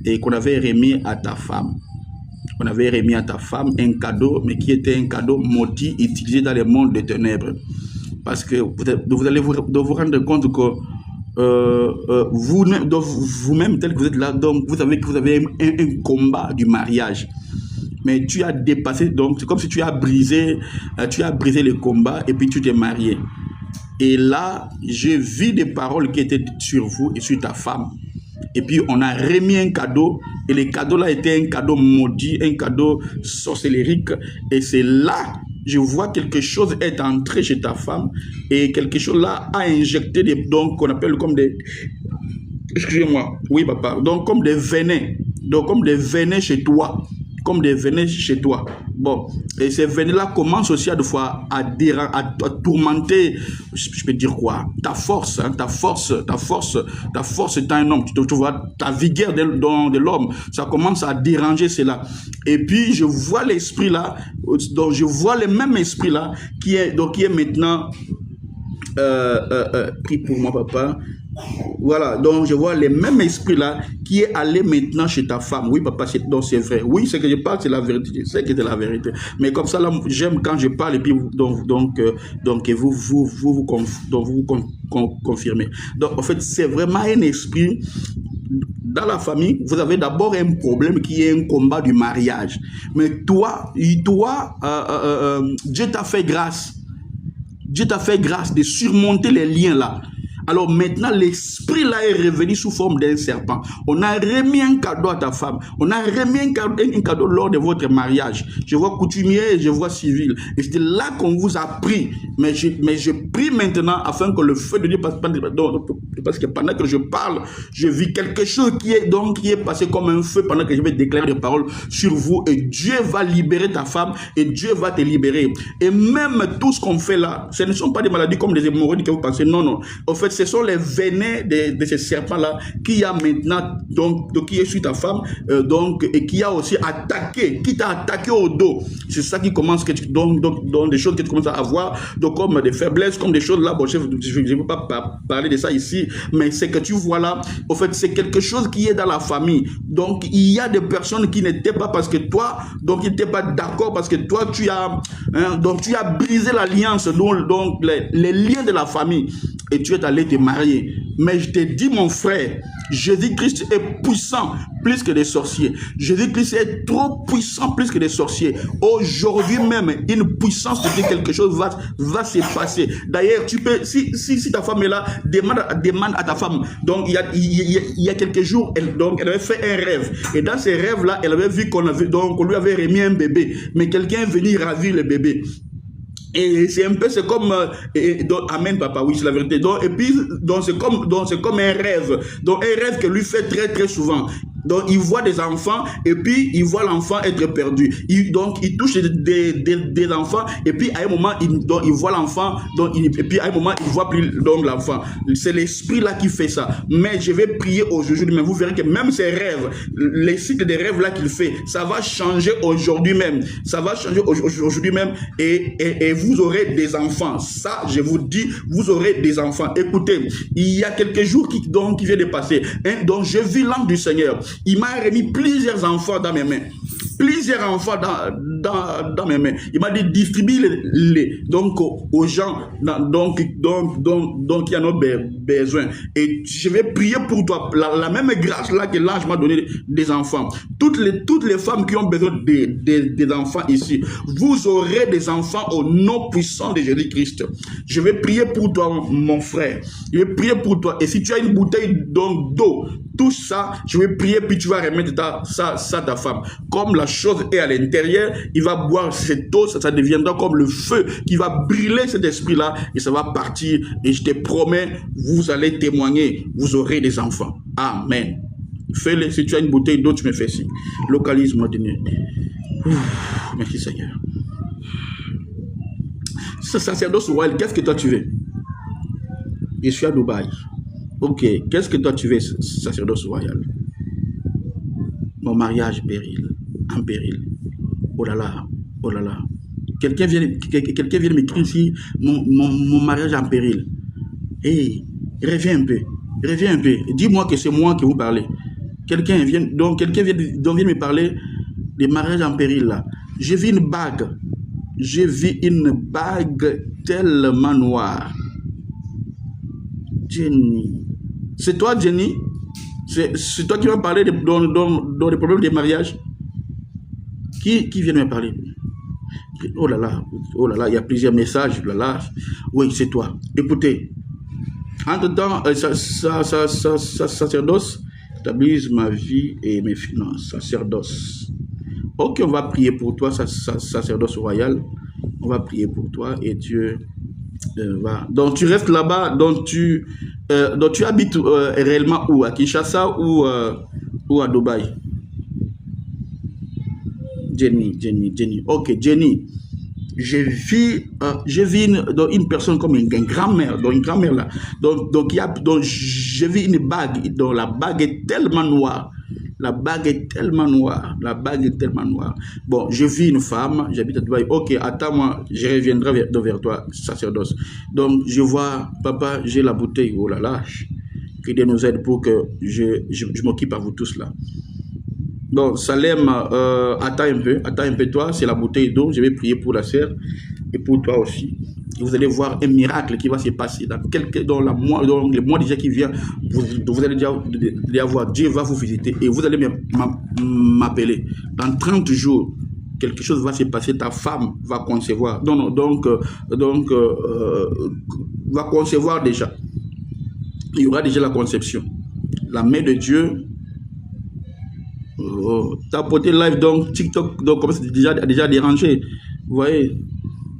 et qu'on avait remis à ta femme. On avait remis à ta femme un cadeau, mais qui était un cadeau maudit utilisé dans le monde des ténèbres. Parce que vous allez vous rendre compte que vous-même, tel que vous êtes là, donc vous savez que vous avez un combat du mariage. Mais tu as dépassé, donc c'est comme si tu as brisé le combat et puis tu t'es marié. Et là, j'ai vu des paroles qui étaient sur vous et sur ta femme. Et puis, on a remis un cadeau. Et le cadeau là était un cadeau maudit, un cadeau sorcellérique. Et c'est là, je vois quelque chose est entré chez ta femme. Et quelque chose là a injecté des dons qu'on appelle comme des... Excusez-moi. Oui, papa. Donc, comme des venins. Donc, comme des venins chez toi. Comme des venins chez toi. Bon, et ces venins-là commencent aussi à, des fois, à tourmenter, je peux dire quoi, ta force, hein, ta force est un homme, tu vois, ta vigueur de l'homme, ça commence à déranger cela. Et puis, je vois l'esprit là, donc je vois le même esprit là, qui est maintenant, prie pour moi, papa. Voilà, donc je vois le même esprit là qui est allé maintenant chez ta femme. Oui, papa, donc c'est vrai. Oui, ce que je parle, c'est la vérité. Je sais que c'est la vérité. Mais comme ça, là, j'aime quand je parle et puis donc vous confirmez. Donc, en fait, c'est vraiment un esprit. Dans la famille, vous avez d'abord un problème qui est un combat du mariage. Mais toi, Dieu t'a fait grâce. Dieu t'a fait grâce de surmonter les liens là. Alors maintenant, l'esprit là est revenu sous forme d'un serpent. On a remis un cadeau à ta femme. On a remis un cadeau lors de votre mariage. Je vois coutumier, je vois civil. Et c'est là qu'on vous a pris. Mais je prie maintenant afin que le feu de Dieu passe. Parce que pendant que je parle, je vis quelque chose qui est passé comme un feu pendant que je vais déclarer des paroles sur vous. Et Dieu va libérer ta femme et Dieu va te libérer. Et même tout ce qu'on fait là, ce ne sont pas des maladies comme des hémorroïdes que vous pensez. Non, non. En fait, ce sont les venins de ces serpents-là qui a maintenant, donc qui est sur ta femme, et qui a aussi attaqué, qui t'a attaqué au dos. C'est ça qui commence, donc des choses que tu commences à avoir, donc comme des faiblesses, comme des choses là. Bon, je ne veux pas parler de ça ici, mais c'est que tu vois là, en fait, c'est quelque chose qui est dans la famille. Donc, il y a des personnes qui n'étaient pas parce que toi, donc ils n'étaient pas d'accord parce que toi, tu as brisé l'alliance, donc les liens de la famille, et tu es allé te marier. Mais je te dis, mon frère, Jésus-Christ est puissant plus que des sorciers. Jésus-Christ est trop puissant plus que des sorciers. Aujourd'hui même, une puissance de dire quelque chose va se passer. D'ailleurs, tu peux, si ta femme est là, demande à ta femme. Donc, il y a quelques jours, elle avait fait un rêve. Et dans ces rêves-là, elle avait vu qu'on lui avait remis un bébé. Mais quelqu'un est venu ravir le bébé. Et c'est un peu, c'est comme, amen papa, oui c'est la vérité. Donc, et puis, c'est comme un rêve. Donc un rêve que lui fait très très souvent. Donc il voit des enfants et puis il voit l'enfant être perdu. Donc il touche des enfants et puis à un moment il voit l'enfant. Et puis à un moment il voit plus l'enfant. C'est l'esprit là qui fait ça. Mais je vais prier aujourd'hui, mais vous verrez que même ces rêves, les cycles des rêves là qu'il fait, ça va changer aujourd'hui même. Ça va changer aujourd'hui même et vous aurez des enfants. Ça, je vous dis, vous aurez des enfants. Écoutez, il y a quelques jours qui viennent de passer. Donc j'ai vu l'ange du Seigneur. Il m'a remis plusieurs enfants dans mes mains. Plusieurs enfants dans mes mains. Il m'a dit distribue-les donc aux gens donc qui en ont besoin. Et je vais prier pour toi. La même grâce là que l'ange m'a donné des enfants. Toutes les femmes qui ont besoin des enfants ici, vous aurez des enfants au nom puissant de Jésus-Christ. Je vais prier pour toi, mon frère. Je vais prier pour toi. Et si tu as une bouteille d'eau, touche ça. Je vais prier puis tu vas remettre ça à ta femme. Comme la chose est à l'intérieur, il va boire cette eau, ça deviendra comme le feu qui va brûler cet esprit-là et ça va partir. Et je te promets, vous allez témoigner, vous aurez des enfants. Amen. Fais-le, si tu as une bouteille d'eau, tu me fais signe. Localise-moi, Denis. Merci Seigneur. Ce sacerdoce royal, qu'est-ce que toi tu veux? Je suis à Dubaï. Ok, qu'est-ce que toi tu veux, sacerdoce royal? Mon mariage en péril. Oh là là, oh là là. Quelqu'un vient m'écrire ici, mon mariage en péril. Hé, reviens un peu. Reviens un peu. Dis-moi que c'est moi qui vous parlez. Quelqu'un vient de me parler des mariages en péril là. J'ai vu une bague. J'ai vu une bague tellement noire. Jenny. C'est toi, Jenny? C'est toi qui vas parler dans les problèmes des mariages? Qui vient de me parler? Oh là là, il y a plusieurs messages. Oh là là. Oui, c'est toi. Écoutez, entre-temps, sacerdoce stabilise ma vie et mes finances. Sacerdoce. Ok, on va prier pour toi, sacerdoce royal. On va prier pour toi et Dieu va. Donc tu restes là-bas, donc tu habites réellement où? À Kinshasa ou à Dubaï? Jenny. Ok, Jenny. J'ai vu une personne comme une grand-mère, donc une grand-mère là. Donc j'ai vu une bague, donc la bague est tellement noire. La bague est tellement noire. Bon, je vis une femme, j'habite à Dubaï. Ok, attends-moi, je reviendrai vers toi, sacerdoce. Donc, je vois, papa, j'ai la bouteille. Oh là là, que Dieu nous aide pour que je m'occupe à vous tous là. Donc, Salem, attends un peu toi, c'est la bouteille d'eau. Je vais prier pour la sœur et pour toi aussi. Et vous allez voir un miracle qui va se passer dans le mois déjà qui vient. Vous allez déjà voir, Dieu va vous visiter et vous allez m'appeler. Dans 30 jours, quelque chose va se passer, ta femme va concevoir. Va concevoir déjà. Il y aura déjà la conception. La main de Dieu. Tapoter live, donc TikTok, donc comme c'est déjà dérangé. Vous voyez,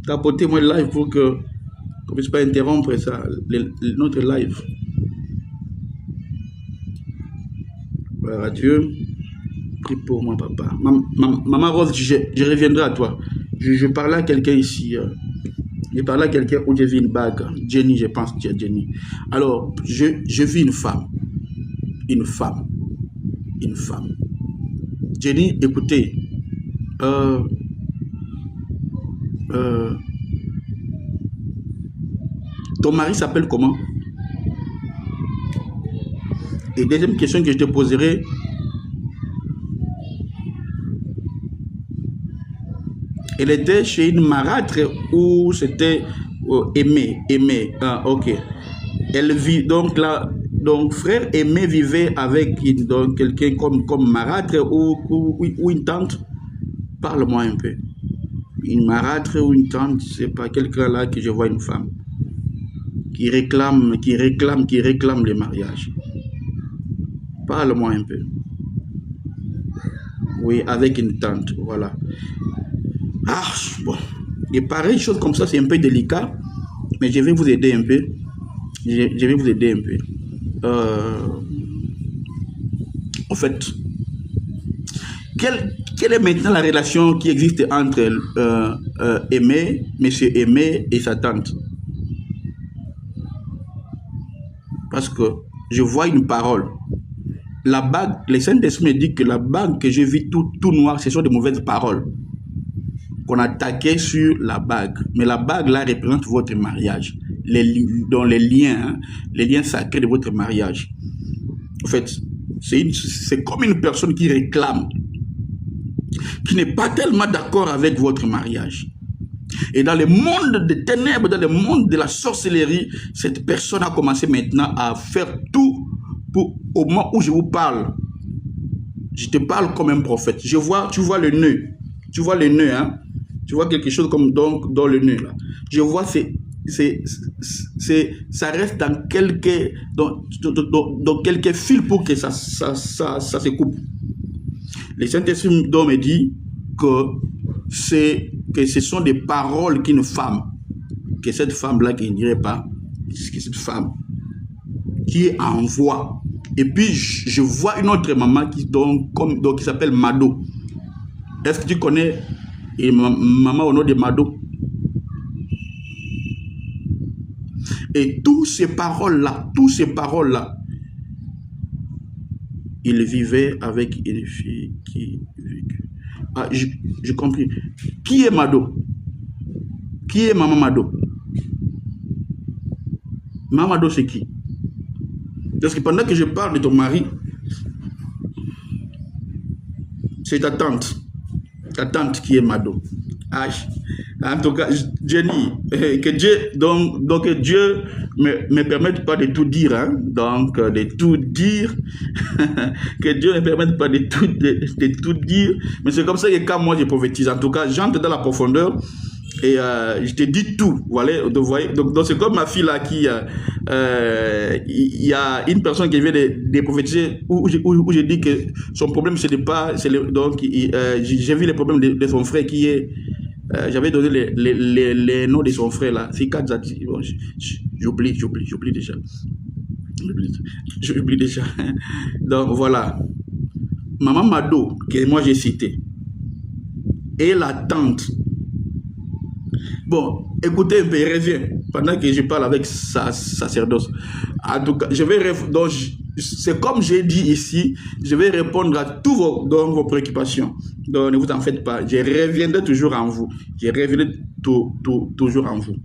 tapoter moi live pour que ne puisse pas interrompre ça, notre live. Voilà, Dieu, prie pour moi, papa. Maman Rose, je reviendrai à toi. Je parlais à quelqu'un ici. Je parlais à quelqu'un où j'ai vu une bague. Jenny, je pense, Jenny. Alors, je vis une femme. Jenny, écoutez, ton mari s'appelle comment? Et deuxième question que je te poserai, elle était chez une marâtre ou c'était Aimé? Ok. Elle vit donc là. Donc, frère Aimé vivait avec quelqu'un comme marâtre ou une tante. Parle-moi un peu. Une marâtre ou une tante, c'est pas quelqu'un là que je vois une femme qui réclame le mariage. Parle-moi un peu. Oui, avec une tante, voilà. Ah, bon. Et pareil, chose comme ça, c'est un peu délicat, mais je vais vous aider un peu. Je vais vous aider un peu. En fait, quelle est maintenant la relation qui existe entre monsieur Aimé et sa tante? Parce que je vois une parole. La bague, le Saint-Esprit me dit que la bague que j'ai vue tout noir, ce sont de mauvaises paroles qu'on attaquait sur la bague. Mais la bague là représente votre mariage, dans les liens sacrés de votre mariage. En fait, c'est comme une personne qui réclame, qui n'est pas tellement d'accord avec votre mariage. Et dans le monde des ténèbres, dans le monde de la sorcellerie, cette personne a commencé maintenant à faire tout au moment où je vous parle. Je te parle comme un prophète. Tu vois le nœud. Tu vois le nœud, hein? Tu vois quelque chose comme dans le nœud, là. Je vois, ça reste dans quelques fils pour que ça se coupe. Le Saint-Esprit me dit que ce sont des paroles qu'une femme, que cette femme-là qui ne dirait pas, que cette femme qui est en voix. Et puis, je vois une autre maman qui s'appelle Mado. Est-ce que tu connais maman au nom de Mado? Et toutes ces paroles-là, il vivait avec une fille qui vécut. Ah, je compris. Qui est Mado? Qui est maman Mado? Maman Mado, c'est qui? Parce que pendant que je parle de ton mari, c'est ta tante qui est Mado. Ah, en tout cas, Jenny, que Dieu, donc Dieu me permette pas de tout dire, hein, donc de tout dire, que Dieu ne me permette pas de tout dire, mais c'est comme ça que quand moi je prophétise, en tout cas, j'entre dans la profondeur et je te dis tout, voilà, donc c'est comme ma fille là qui, il y a une personne qui vient de prophétiser où je dis que son problème c'est de pas, donc j'ai vu les problèmes de son frère qui est, j'avais donné les noms de son frère là, c'est Kadzati, bon, j'oublie déjà, j'oublie déjà, donc voilà, Maman Mado, que moi j'ai cité, et la tante. Bon, écoutez un peu, il revient pendant que je parle avec sa sacerdoce. En tout cas, donc c'est comme j'ai dit ici, je vais répondre à tous vos préoccupations. Donc ne vous en faites pas, je reviendrai toujours en vous. Je reviendrai toujours en vous.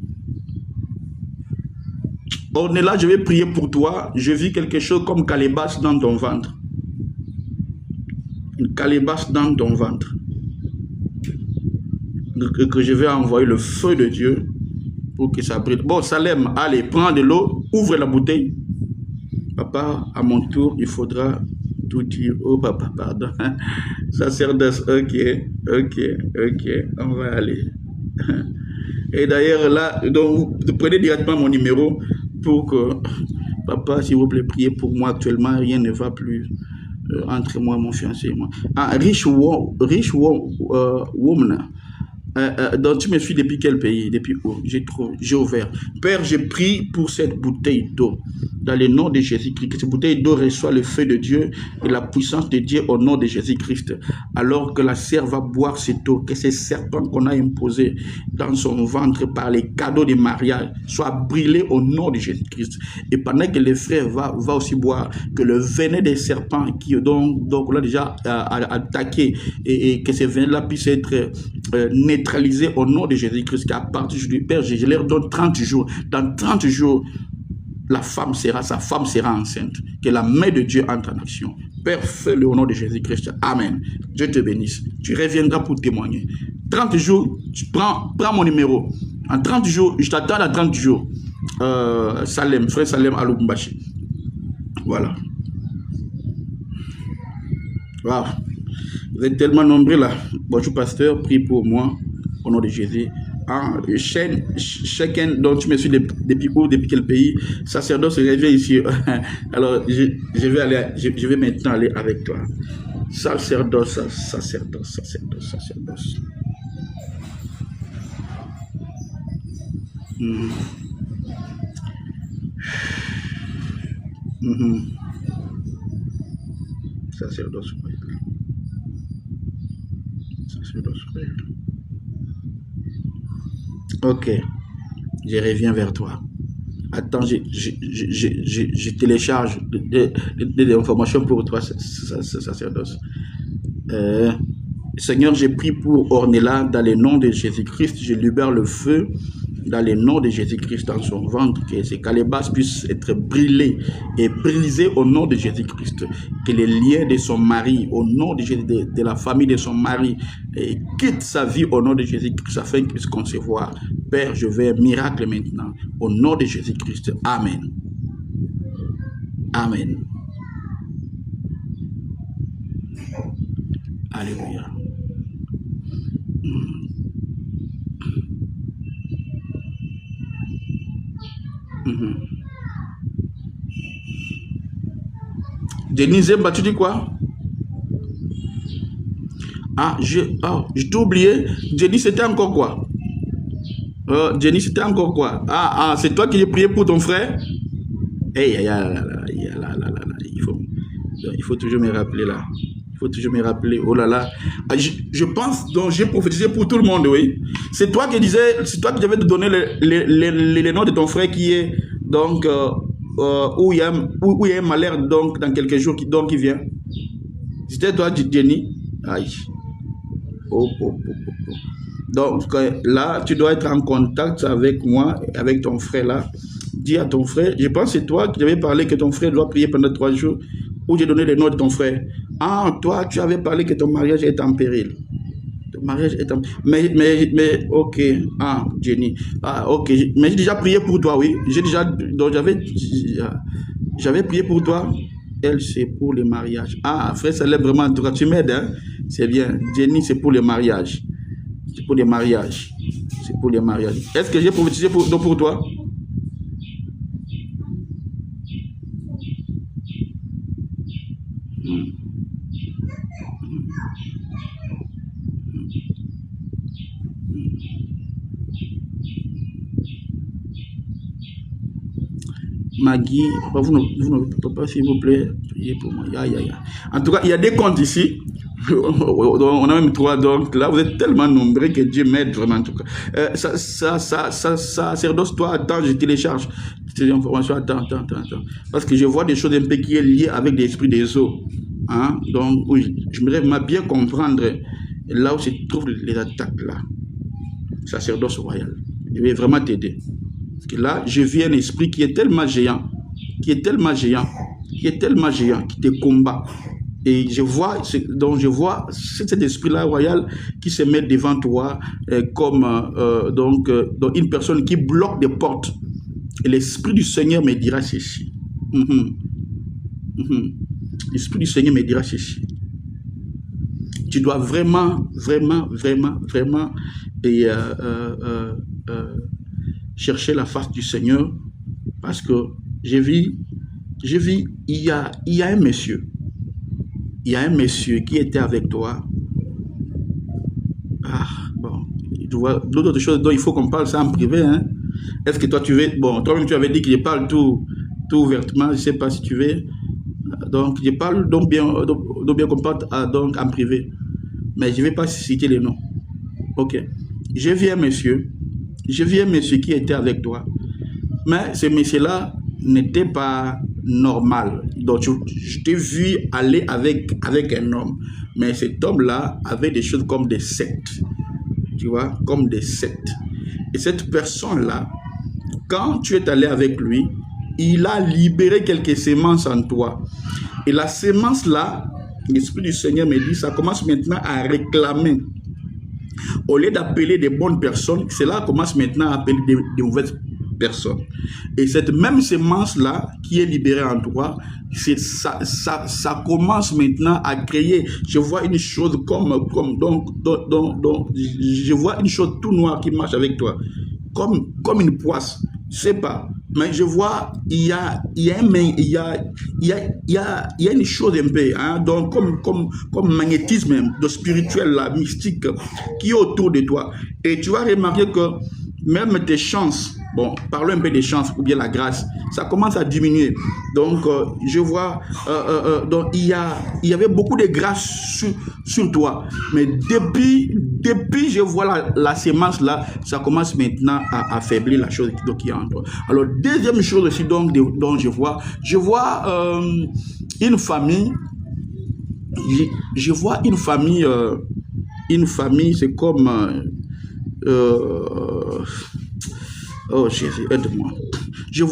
On est là, je vais prier pour toi. Je vis quelque chose comme calebasse dans ton ventre. Une calebasse dans ton ventre. Que je vais envoyer le feu de Dieu pour que ça brille. Bon, Salem, allez, prends de l'eau, ouvre la bouteille. Papa, à mon tour, il faudra tout dire. Oh, papa, pardon. Sacerdoce, ok, on va aller. Et d'ailleurs, là, donc, vous prenez directement mon numéro pour que, papa, s'il vous plaît, priez pour moi. Actuellement, rien ne va plus entre moi et mon fiancé. Moi. Ah, Rich Woman. Donc tu me suis depuis quel pays? Depuis où? J'ai ouvert. Père, je prie pour cette bouteille d'eau. Dans le nom de Jésus-Christ. Que cette bouteille d'eau reçoit le feu de Dieu et la puissance de Dieu au nom de Jésus-Christ. Alors que la sœur va boire cette eau, que ces serpents qu'on a imposés dans son ventre par les cadeaux de mariage soient brûlés au nom de Jésus-Christ. Et pendant que le frère va aussi boire, que le venin des serpents qui donc on l'a déjà attaqué et que ces venins-là puissent être neutralisés au nom de Jésus-Christ. Qu'à partir du Père, je leur donne 30 jours. Dans 30 jours, sa femme sera enceinte. Que la main de Dieu entre en action. Père, fais-le au nom de Jésus-Christ. Amen. Dieu te bénisse. Tu reviendras pour témoigner. 30 jours, tu prends mon numéro. En 30 jours, je t'attends à 30 jours. Salem, frère Salem à Lubumbashi. Voilà. Wow. Vous êtes tellement nombreux là. Bonjour pasteur, prie pour moi au nom de Jésus. Chacun dont tu me suis depuis où, depuis quel pays, sacerdoce, je viens ici. Alors je vais maintenant aller avec toi. Sacerdoce. Sacerdoce. Ok, je reviens vers toi. Attends, je télécharge des informations pour toi, sacerdoce. Seigneur, j'ai pris pour Ornella dans le nom de Jésus-Christ. Je libère le feu dans le nom de Jésus-Christ dans son ventre, que ces calebasses puissent être brûlées et brisées au nom de Jésus-Christ. Que les liens de son mari, au nom de Jésus, de la famille de son mari, quitte sa vie au nom de Jésus-Christ afin qu'il puisse concevoir. Père, je veux un miracle maintenant, au nom de Jésus-Christ. Amen. Amen. Alléluia. Denise, tu dis quoi? Je t'ai oublié. Jenny, c'était encore quoi? Jenny, c'était encore quoi? C'est toi qui as prié pour ton frère? Il faut toujours me rappeler là. Il faut toujours me rappeler. Oh là là. Je pense, donc j'ai prophétisé pour tout le monde, oui. C'est toi qui disais, c'est toi qui devais te donner les noms de ton frère qui est, donc, où il y a un malheur, donc, dans quelques jours, qui vient. C'était toi, Jenny? Aïe. Donc là, tu dois être en contact avec moi, avec ton frère là. dis à ton frère, je pense que c'est toi qui avais parlé que ton frère doit prier pendant 3 jours, ou j'ai donné les noms de ton frère. Ah, toi, tu avais parlé que ton mariage est en péril. Ton mariage est en... Mais, ok. Ah, Jenny. Ah, ok. Mais j'ai déjà prié pour toi, oui. J'ai déjà... Donc, j'avais prié pour toi. Elle, c'est pour le mariage. Ah, frère, ça l'est vraiment... En tout cas, tu m'aides, hein. C'est bien. Jenny, c'est pour le mariage. C'est pour les mariages. C'est pour les mariages. Est-ce que j'ai prophétisé pour toi? Maggie, vous ne pouvez pas, s'il vous plaît, prier pour moi. En tout cas, il y a des comptes ici. On a même 3, donc là, vous êtes tellement nombreux que Dieu m'aide vraiment. En tout cas, sacerdoce, toi, attends, je télécharge ces informations. Attends. Parce que je vois des choses un peu qui est liées avec l'esprit des eaux. Hein? Donc, oui, j'aimerais bien comprendre là où se trouvent les attaques là. Sacerdoce royal. Je vais vraiment t'aider. Parce que là, je vis un esprit qui est tellement géant, qui te combat. Et je vois, donc je vois cet esprit-là royal qui se met devant toi comme donc une personne qui bloque des portes. Et l'esprit du Seigneur me dira ceci. L'esprit du Seigneur me dira ceci. Tu dois vraiment et, chercher la face du Seigneur, parce que je vis, il y a un monsieur. Il y a un monsieur qui était avec toi. Ah, bon. L'autre chose dont il faut qu'on parle, c'est en privé. Hein? Est-ce que toi, tu veux... Bon, toi-même, tu avais dit que je parle tout ouvertement. Je ne sais pas si tu veux. Donc, je parle donc bien qu'on parle donc en privé. Mais je ne vais pas citer les noms. Ok. Je vis un monsieur qui était avec toi. Mais ce monsieur-là n'était pas normal. Donc, je t'ai vu aller avec un homme. Mais cet homme-là avait des choses comme des sectes. Tu vois, comme des sectes. Et cette personne-là, quand tu es allé avec lui, il a libéré quelques semences en toi. Et la semence-là, l'Esprit du Seigneur me dit, ça commence maintenant à réclamer. Au lieu d'appeler des bonnes personnes, cela commence maintenant à appeler des mauvaises personnes. Et cette même semence-là qui est libérée en toi, ça commence maintenant à créer. Je vois une chose donc je vois une chose tout noire qui marche avec toi, comme une poisse. Je sais pas, mais je vois il y a une chose un peu, hein, donc comme magnétisme de spirituel, là, mystique, qui est autour de toi. Et tu vas remarquer que même tes chances, bon, parlons un peu des chances ou bien la grâce, ça commence à diminuer. Donc, je vois, donc il y avait beaucoup de grâce sur toi. Mais depuis je vois la sémence là, ça commence maintenant à affaiblir la chose qui est en toi. Alors, deuxième chose aussi donc je vois une famille. Je vois une famille, c'est comme oh Jésus, aide-moi. Je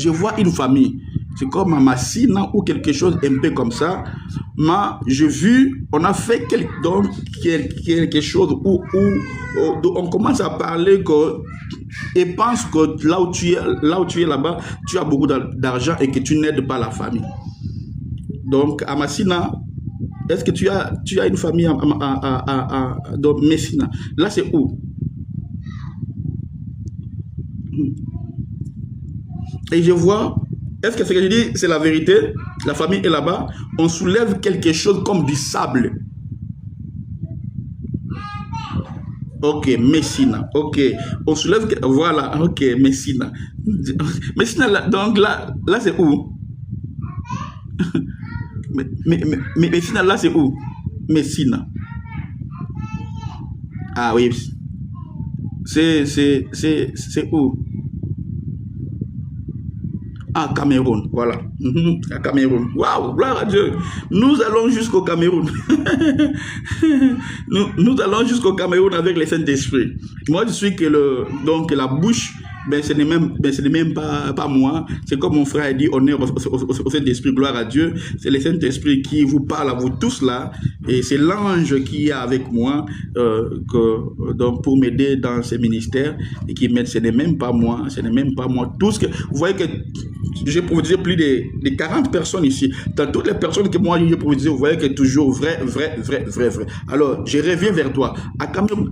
vois une famille. C'est comme un Massina ou quelque chose un peu comme ça. Mais j'ai vu, on a fait quelque chose où on commence à parler et pense que là où tu es là-bas, tu as beaucoup d'argent et que tu n'aides pas la famille. Donc à Massina, est-ce que tu as une famille dans Messina? Là c'est où? Et je vois, est-ce que ce que je dis, c'est la vérité? La famille est là-bas. On soulève quelque chose comme du sable. Ok, Messina. Ok, on soulève, voilà, ok, Messina. Messina, donc là c'est où? mais Messina, là c'est où? Messina. Ah oui. C'est où? Ah, Cameroun, voilà. À Cameroun. Waouh, gloire à Dieu. Nous allons jusqu'au Cameroun. nous allons jusqu'au Cameroun avec le Saint-Esprit. Moi, je suis donc la bouche ben ce n'est même pas moi. C'est comme mon frère a dit, honneur au Saint-Esprit, gloire à Dieu. C'est le Saint-Esprit qui vous parle à vous tous là. Et c'est l'ange qui est avec moi donc pour m'aider dans ce ministère et qui m'aide. Ce n'est même pas moi. Ce n'est même pas moi. Tout ce que vous voyez que j'ai prophétisé plus de 40 personnes ici. Dans toutes les personnes que moi j'ai prophétisé, vous voyez que toujours vrai. Alors, je reviens vers toi.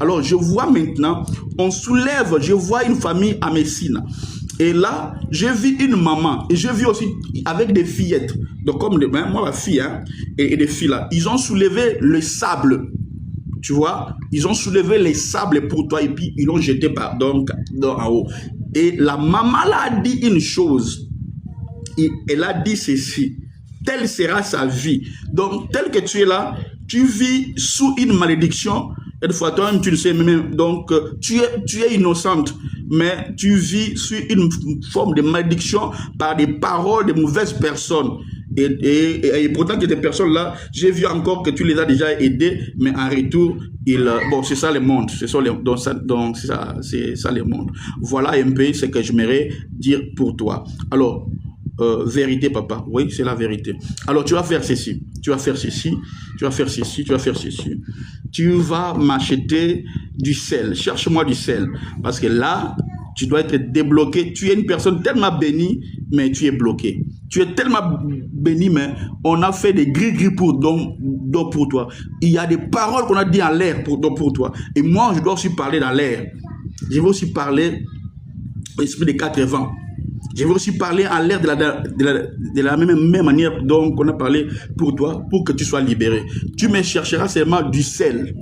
Alors, je vois maintenant, on soulève, je vois une famille à Messina. Et là, j'ai vu une maman et j'ai vu aussi avec des fillettes. Donc, comme moi, ma fille, hein, et des filles là, ils ont soulevé le sable. Tu vois, ils ont soulevé les sables pour toi et puis ils l'ont jeté donc en haut. Et la maman là a dit une chose. Elle a dit ceci. Telle sera sa vie. Donc, tel que tu es là, tu vis sous une malédiction. Et des fois, toi-même, tu le sais, même, donc, tu es innocente, mais tu vis sous une forme de malédiction par des paroles de mauvaises personnes. Et pourtant que ces personnes-là, j'ai vu encore que tu les as déjà aidées, mais en retour, bon, c'est ça le monde. C'est ça le monde. Voilà un peu ce que j'aimerais dire pour toi. Alors, vérité, papa. Oui, c'est la vérité. Alors, tu vas faire ceci. Tu vas faire ceci. Tu vas faire ceci. Tu vas faire ceci. Tu vas m'acheter du sel. Cherche-moi du sel. Parce que là, tu dois être débloqué. Tu es une personne tellement bénie, mais tu es bloqué. Tu es tellement béni, mais on a fait des gris-gris pour toi. Il y a des paroles qu'on a dit en l'air pour toi. Et moi, je dois aussi parler dans l'air. Je vais aussi parler l'esprit des 4 vents. Je vais aussi parler en l'air de la même manière dont on a parlé pour toi, pour que tu sois libéré. Tu me chercheras seulement du sel.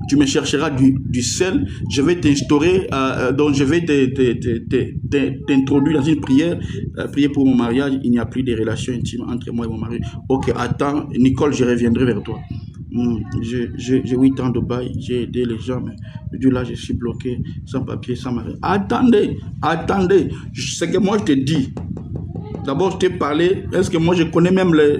Tu me chercheras du sel. Je vais t'instaurer, donc je vais t'introduire dans une prière. Prier pour mon mariage. Il n'y a plus de relations intimes entre moi et mon mari. Ok, attends, Nicole, je reviendrai vers toi. J'ai 8 ans de bail, j'ai aidé les gens, mais du là, je suis bloqué, sans papier, sans mari. Attendez, ce que moi je te dis. D'abord, je t'ai parlé, est-ce que moi je connais même les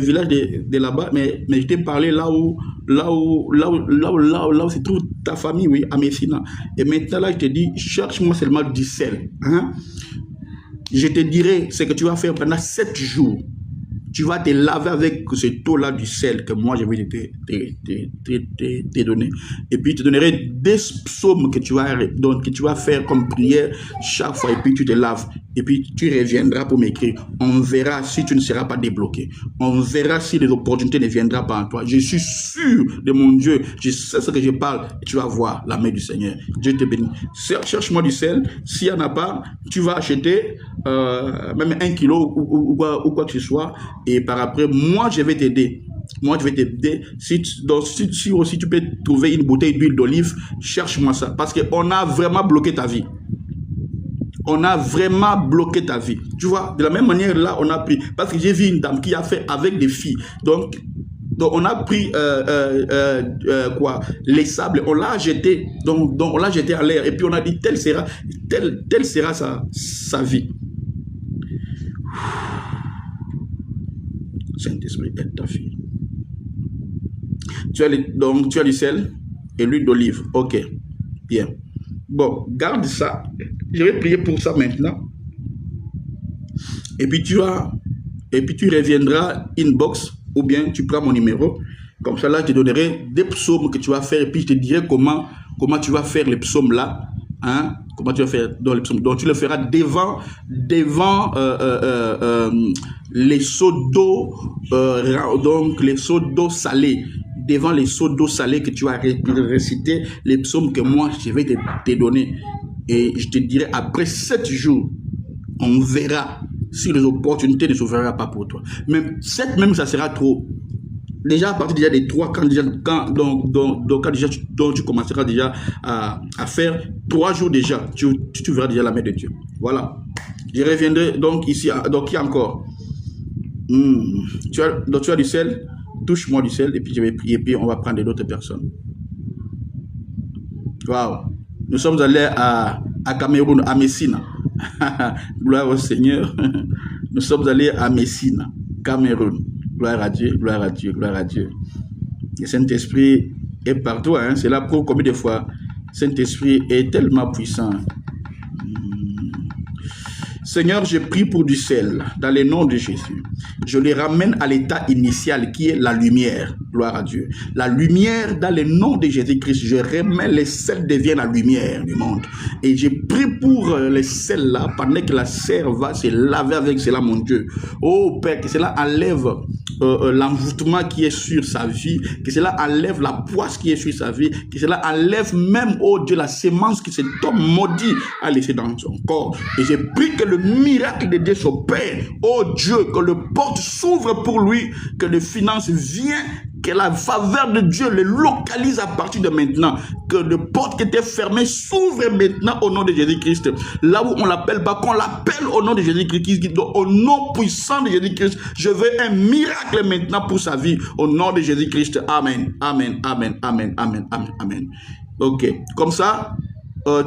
villages de là-bas, mais je t'ai parlé là où se trouve ta famille, oui, à Messina. Et maintenant, là, je te dis, cherche-moi seulement du sel. Hein? Je te dirai ce que tu vas faire pendant 7 jours. Tu vas te laver avec ce taux-là du sel que moi je vais te donner. Et puis, je te donnerai des psaumes que tu vas faire comme prière chaque fois. Et puis, tu te laves. Et puis, tu reviendras pour m'écrire. On verra si tu ne seras pas débloqué. On verra si les opportunités ne viendront pas en toi. Je suis sûr de mon Dieu. Je sais ce que je parle. Et tu vas voir la main du Seigneur. Dieu te bénit. Cherche-moi du sel. S'il n'y en a pas, tu vas acheter même 1 kilo ou quoi que ce soit. Et par après, moi, je vais t'aider. Moi, je vais t'aider. Si aussi tu peux trouver une bouteille d'huile d'olive, cherche-moi ça. Parce qu'on a vraiment bloqué ta vie. On a vraiment bloqué ta vie. Tu vois, de la même manière, là, on a pris. Parce que j'ai vu une dame qui a fait avec des filles. Donc on a pris les sables, on l'a jeté. Donc on l'a jeté à l'air. Et puis on a dit, telle sera sa vie. Saint-Esprit, aide ta fille. Donc, tu as du sel et l'huile d'olive. Ok, bien. Bon, garde ça. Je vais prier pour ça maintenant. Et puis, tu reviendras inbox ou bien tu prends mon numéro. Comme ça, là, je te donnerai des psaumes que tu vas faire. Et puis, je te dirai comment tu vas faire les psaumes là. Hein? Comment tu vas faire dans les psaumes. Donc, tu le feras devant les seaux d'eau, donc les seaux d'eau salée. Devant les seaux d'eau salée que tu vas réciter les psaumes que moi, je vais te donner. Et je te dirai, après 7 jours, on verra si les opportunités ne s'ouvriront pas pour toi. Même 7, même ça sera trop. Déjà, à partir déjà des 3, quand tu commenceras déjà à faire 3 jours déjà, tu verras déjà la main de Dieu. Voilà. Je reviendrai donc ici. Donc, il y a encore. Tu as du sel, touche-moi du sel, et puis je vais prier, puis on va prendre d'autres personnes. Waouh! Nous sommes allés à Cameroun, à Messina. Gloire au Seigneur. Nous sommes allés à Messina, Cameroun. Gloire à Dieu, gloire à Dieu, gloire à Dieu. Le Saint-Esprit est partout. Hein? C'est là pour combien de fois Saint-Esprit est tellement puissant. Seigneur, je prie pour du sel dans le nom de Jésus. Je les ramène à l'état initial qui est la lumière. Gloire à Dieu. La lumière dans le nom de Jésus-Christ. Je remets les sels deviennent la lumière du monde. Et je prie pour les sels là pendant que la sœur va se laver avec cela, mon Dieu. Oh Père, que cela enlève l'envoûtement qui est sur sa vie, que cela enlève la poisse qui est sur sa vie, que cela enlève même, oh Dieu, la sémence que cet homme maudit a laissé dans son corps. Et j'ai pris que le miracle de Dieu s'opère. Oh Dieu, que le porte s'ouvre pour lui, que les finances viennent, que la faveur de Dieu le localise à partir de maintenant, que le porte qui était fermé s'ouvre maintenant au nom de Jésus-Christ. Là où on l'appelle pas, qu'on l'appelle au nom de Jésus-Christ, au nom puissant de Jésus-Christ. Je veux un miracle maintenant pour sa vie, au nom de Jésus-Christ. Amen, amen, amen, amen, amen, amen, amen. Ok, comme ça,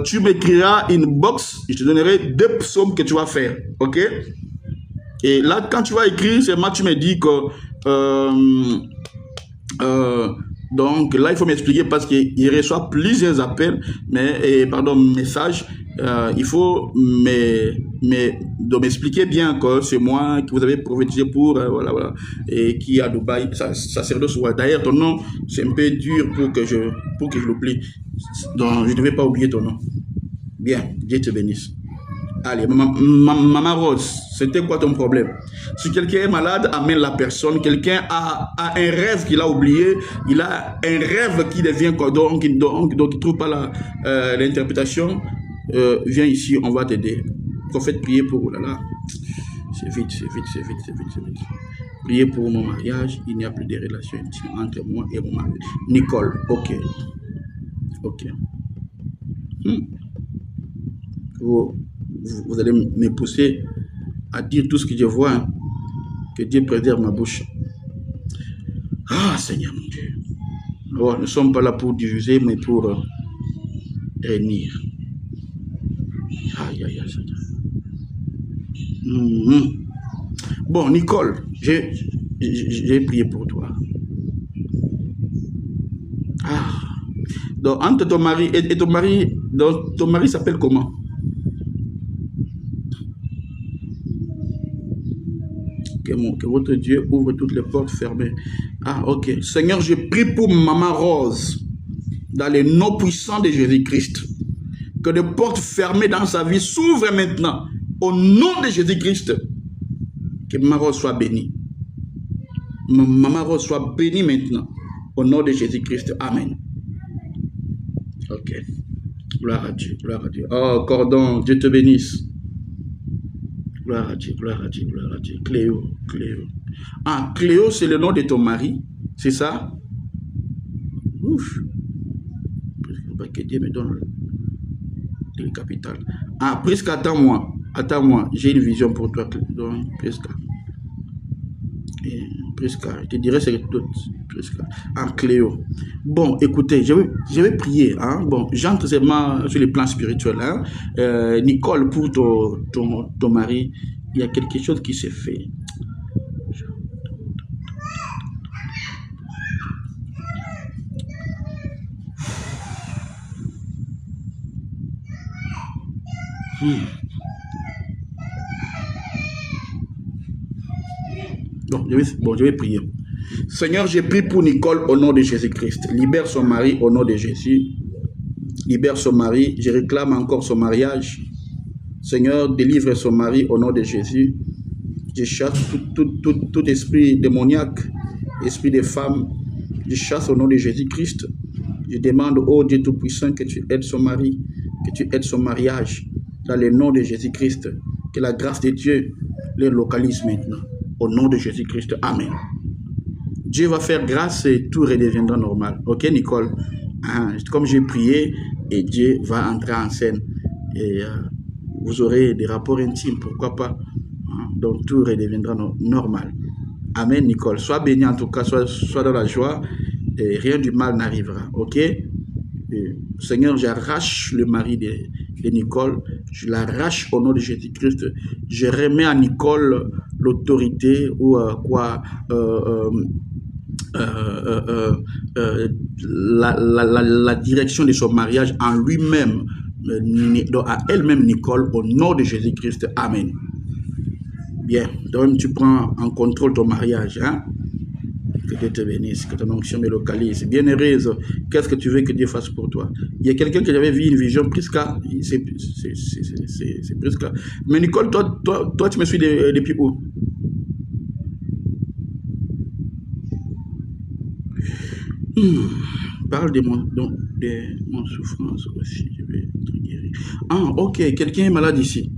tu m'écriras une box, je te donnerai 2 psaumes que tu vas faire, ok? Et là, quand tu vas écrire, c'est moi, tu me dis que... donc là, il faut m'expliquer parce qu'il reçoit plusieurs appels, messages. Il faut m'expliquer bien que c'est moi que vous avez prophétisé pour, voilà, et qui à Dubaï, sacerdoce. D'ailleurs, ton nom, c'est un peu dur pour que je l'oublie. Donc, je ne vais pas oublier ton nom. Bien, Dieu te bénisse. Allez, Maman Rose, c'était quoi ton problème? Si quelqu'un est malade, amène la personne. Quelqu'un a un rêve qu'il a oublié. Il a un rêve qui devient quoi? Donc il ne trouve pas l'interprétation. Viens ici, on va t'aider. Prophète, priez pour... Oh là là. C'est vite. Priez pour mon mariage. Il n'y a plus de relation intime entre moi et mon mari. Nicole, ok. Vous allez me pousser à dire tout ce que je vois. Hein. Que Dieu préserve ma bouche. Ah, Seigneur mon Dieu. Oh, nous ne sommes pas là pour diviser, mais pour réunir. Aïe, Seigneur. Bon, Nicole, j'ai prié pour toi. Ah. Donc, entre ton mari et ton mari, donc, ton mari s'appelle comment? Que votre Dieu ouvre toutes les portes fermées. Ah, ok. Seigneur, je prie pour Maman Rose, dans le nom puissant de Jésus-Christ. Que les portes fermées dans sa vie s'ouvrent maintenant. Au nom de Jésus-Christ. Que Maman Rose soit bénie. Maman Rose soit bénie maintenant. Au nom de Jésus-Christ. Amen. Ok. Gloire à Dieu. Gloire à Dieu. Oh, Cordon, Dieu te bénisse. Gloire à Dieu, gloire à Dieu, gloire à Dieu. Cléo. Ah, Cléo, c'est le nom de ton mari, c'est ça? Ouf. Que Dieu me donne le capital. Ah, presque, attends-moi, j'ai une vision pour toi, donc, presque. Je te dirais c'est tout, presque. Ah, Cléo. Bon, écoutez, je vais prier. Hein? Bon, j'entre seulement sur les plans spirituels. Hein? Nicole, pour ton mari, il y a quelque chose qui s'est fait. Je vais prier. Seigneur, j'ai prié pour Nicole au nom de Jésus-Christ. Libère son mari au nom de Jésus. Libère son mari. Je réclame encore son mariage. Seigneur, délivre son mari au nom de Jésus. Je chasse tout esprit démoniaque, esprit de femme. Je chasse au nom de Jésus-Christ. Je demande, oh Dieu Tout-Puissant, que tu aides son mari, que tu aides son mariage. Dans le nom de Jésus-Christ. Que la grâce de Dieu les localise maintenant. Au nom de Jésus-Christ. Amen. Dieu va faire grâce et tout redeviendra normal. Ok, Nicole? Comme j'ai prié, et Dieu va entrer en scène. Et vous aurez des rapports intimes, pourquoi pas? Donc tout redeviendra normal. Amen, Nicole. Sois béni en tout cas, sois dans la joie. Et rien du mal n'arrivera. Ok? Seigneur, j'arrache le mari de Nicole. Je l'arrache au nom de Jésus-Christ. Je remets à Nicole l'autorité ou la direction de son mariage en lui-même, à elle-même, Nicole, au nom de Jésus-Christ. Amen. Bien, donc tu prends en contrôle ton mariage. Hein? Que Dieu te bénisse, que ton onction me localise. Bien heureuse, qu'est-ce que tu veux que Dieu fasse pour toi? Il y a quelqu'un qui avait vu une vision, Prisca, c'est Prisca. Mais Nicole, toi, tu me suis depuis où? Parle de mon souffrance aussi, je vais être guéri. Ah, ok, quelqu'un est malade ici.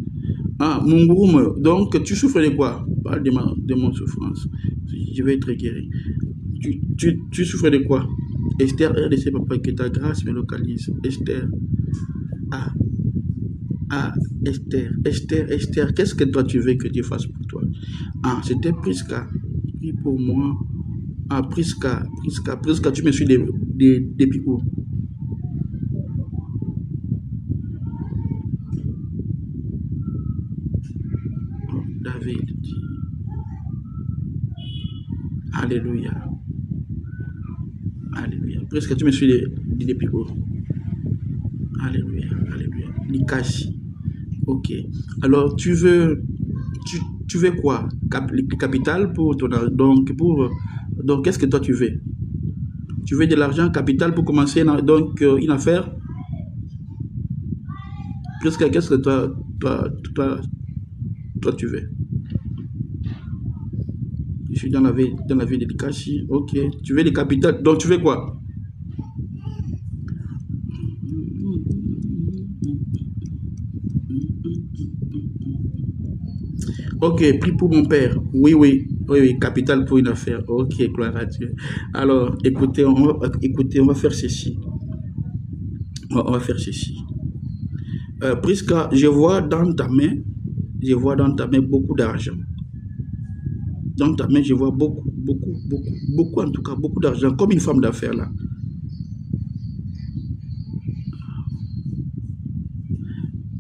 Ah, mon groom, donc tu souffres de quoi? Parle de mon souffrance. Je vais être guéri. Tu souffres de quoi? Esther, RDC, papa, que ta grâce me localise. Esther. Esther, qu'est-ce que toi tu veux que Dieu fasse pour toi? Ah, c'était Prisca. Prie pour moi. Ah, Prisca, tu me suis depuis où? Oh, David dit. Alléluia. Alléluia. Prisca, tu me suis depuis où? Alléluia. Alléluia. Likashi. Ok. Alors, tu veux quoi? Capital pour ton... Donc, qu'est-ce que toi tu veux? Tu veux de l'argent, capital pour commencer donc une affaire? Qu'est-ce que toi tu veux? Je suis dans la ville de Likashi. Ok. Tu veux le capital. Donc, tu veux quoi? Ok, prie pour mon père. Oui, capital pour une affaire. Ok, gloire à Dieu. Alors, écoutez, on va faire ceci. On va faire ceci. Prisca, je vois dans ta main beaucoup d'argent. Dans ta main, je vois beaucoup en tout cas, beaucoup d'argent, comme une femme d'affaires là.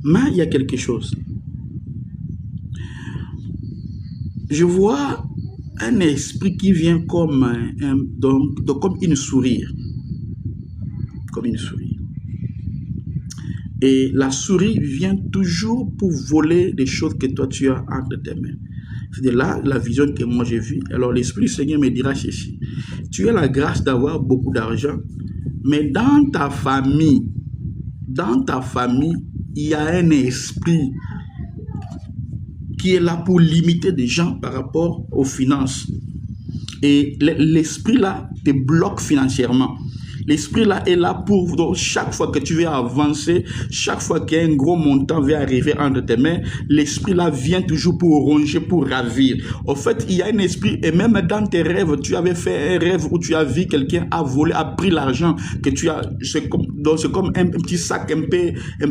Mais il y a quelque chose. Je vois un esprit qui vient comme comme une souris. Comme une souris. Et la souris vient toujours pour voler des choses que toi tu as entre tes mains. C'est là la vision que moi j'ai vue. Alors l'Esprit du Seigneur me dira ceci. Tu as la grâce d'avoir beaucoup d'argent, mais dans ta famille, il y a un esprit qui est là pour limiter des gens par rapport aux finances. Et l'esprit là te bloque financièrement. L'esprit là est là pour, donc, chaque fois que tu veux avancer, chaque fois qu'un gros montant vient arriver entre tes mains, l'esprit là vient toujours pour ronger, pour ravir. En fait, il y a un esprit, et même dans tes rêves, tu avais fait un rêve où tu as vu quelqu'un a volé, a pris l'argent que tu as, c'est comme un petit sac un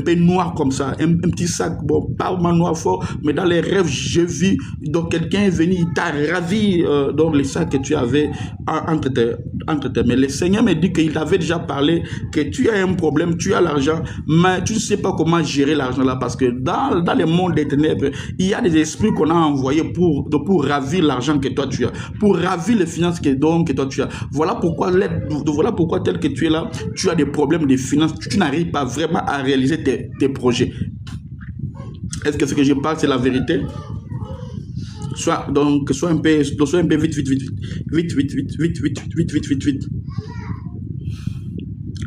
peu noir comme ça, un petit sac, bon, pas vraiment noir fort, mais dans les rêves, j'ai vu, donc quelqu'un est venu, il t'a ravi dans les sacs que tu avais entre tes mains. Le Seigneur me dit qu'il avait déjà parlé que tu as un problème, tu as l'argent, mais tu ne sais pas comment gérer l'argent là, parce que dans le monde des ténèbres, il y a des esprits qu'on a envoyés pour ravir l'argent que toi tu as, pour ravir les finances que toi tu as. Voilà pourquoi tel que tu es là, tu as des problèmes de finances, tu n'arrives pas vraiment à réaliser tes projets. Est-ce que ce que je parle, c'est la vérité? Sois un peu vite.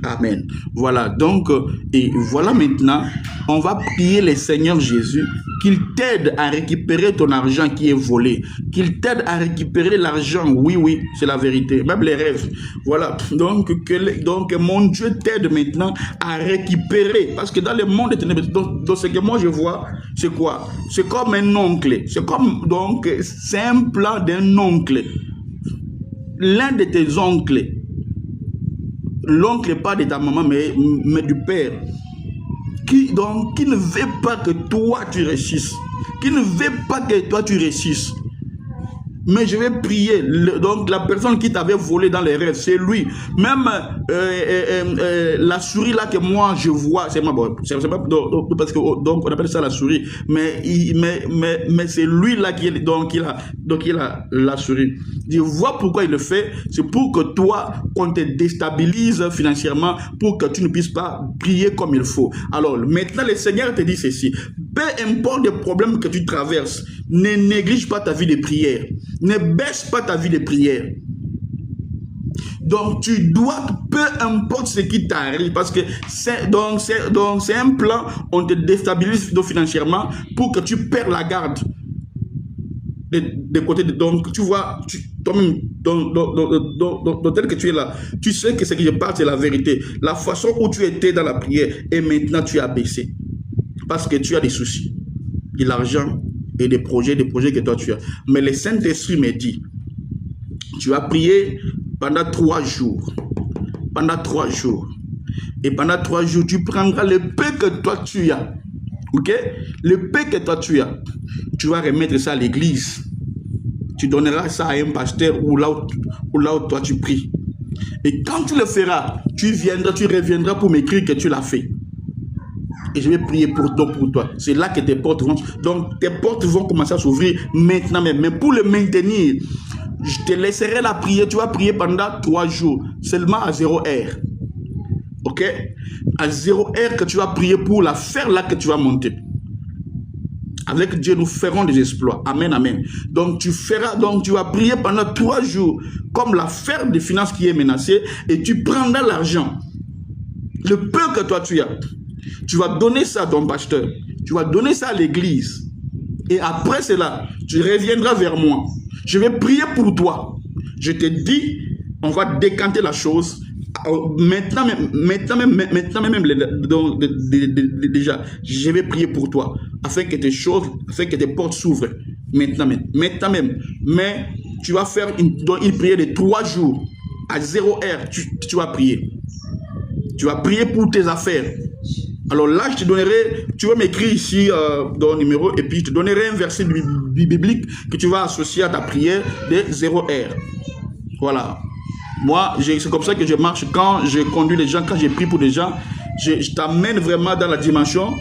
Amen. Voilà, donc, et voilà maintenant, on va prier le Seigneur Jésus qu'il t'aide à récupérer ton argent qui est volé, qu'il t'aide à récupérer l'argent, oui, c'est la vérité, même les rêves. Voilà, donc mon Dieu t'aide maintenant à récupérer, parce que dans le monde des ténèbres, donc ce que moi je vois, c'est quoi? C'est comme un oncle, c'est un plan d'un oncle, l'un de tes oncles. L'oncle, pas de ta maman, mais du père, qui ne veut pas que toi tu réussisses, qui ne veut pas que toi tu réussisses. mais je vais prier. Donc la personne qui t'avait volé dans les rêves, c'est lui. Même la souris là que moi je vois, c'est moi, bon, c'est pas parce que donc on appelle ça la souris, mais c'est lui là qui est donc il a la souris. Je vois pourquoi il le fait, c'est pour que toi qu'on te déstabilise financièrement, pour que tu ne puisses pas prier comme il faut. Alors maintenant le Seigneur te dit ceci: peu importe les problèmes que tu traverses, ne néglige pas ta vie de prière, ne baisse pas ta vie de prière. Donc tu dois, peu importe ce qui t'arrive, parce que c'est un plan, on te déstabilise financièrement pour que tu perds la garde de côté de, donc tu vois, toi-même tel que tu es là, tu sais que ce que je parle c'est la vérité. La façon où tu étais dans la prière et maintenant tu as baissé parce que tu as des soucis, de l'argent et des projets que toi tu as. Mais le Saint-Esprit me dit, tu as prié pendant 3 jours. Pendant 3 jours. Et pendant 3 jours, tu prendras le peu que toi tu as. Ok? Le peu que toi tu as. Tu vas remettre ça à l'église. Tu donneras ça à un pasteur ou là où toi tu pries. Et quand tu le feras, tu reviendras pour m'écrire que tu l'as fait. Et je vais prier pour toi. C'est là que tes portes vont. Donc tes portes vont commencer à s'ouvrir maintenant même. Mais pour le maintenir, je te laisserai la prière. Tu vas prier pendant 3 jours. Seulement à 0 heure. Ok? À 0 heure que tu vas prier pour la faire là que tu vas monter. Avec Dieu, nous ferons des exploits. Amen, amen. Donc tu vas prier pendant 3 jours comme l'affaire des finances qui est menacée et tu prendras l'argent. Le peu que toi tu as. Tu vas donner ça à ton pasteur. Tu vas donner ça à l'église. Et après cela, tu reviendras vers moi. Je vais prier pour toi. Je te dis, on va décanter la chose. Maintenant même, déjà, je vais prier pour toi. Afin que tes portes s'ouvrent. Maintenant même. Mais tu vas faire une prière de 3 jours. À 0 heure, tu vas prier. Tu vas prier pour tes affaires. Alors là, je te donnerai, tu vas m'écrire ici ton numéro et puis je te donnerai un verset biblique que tu vas associer à ta prière de 0 heure. Voilà. Moi, c'est comme ça que je marche quand je conduis les gens, quand je prie pour les gens. Je t'amène vraiment dans la dimension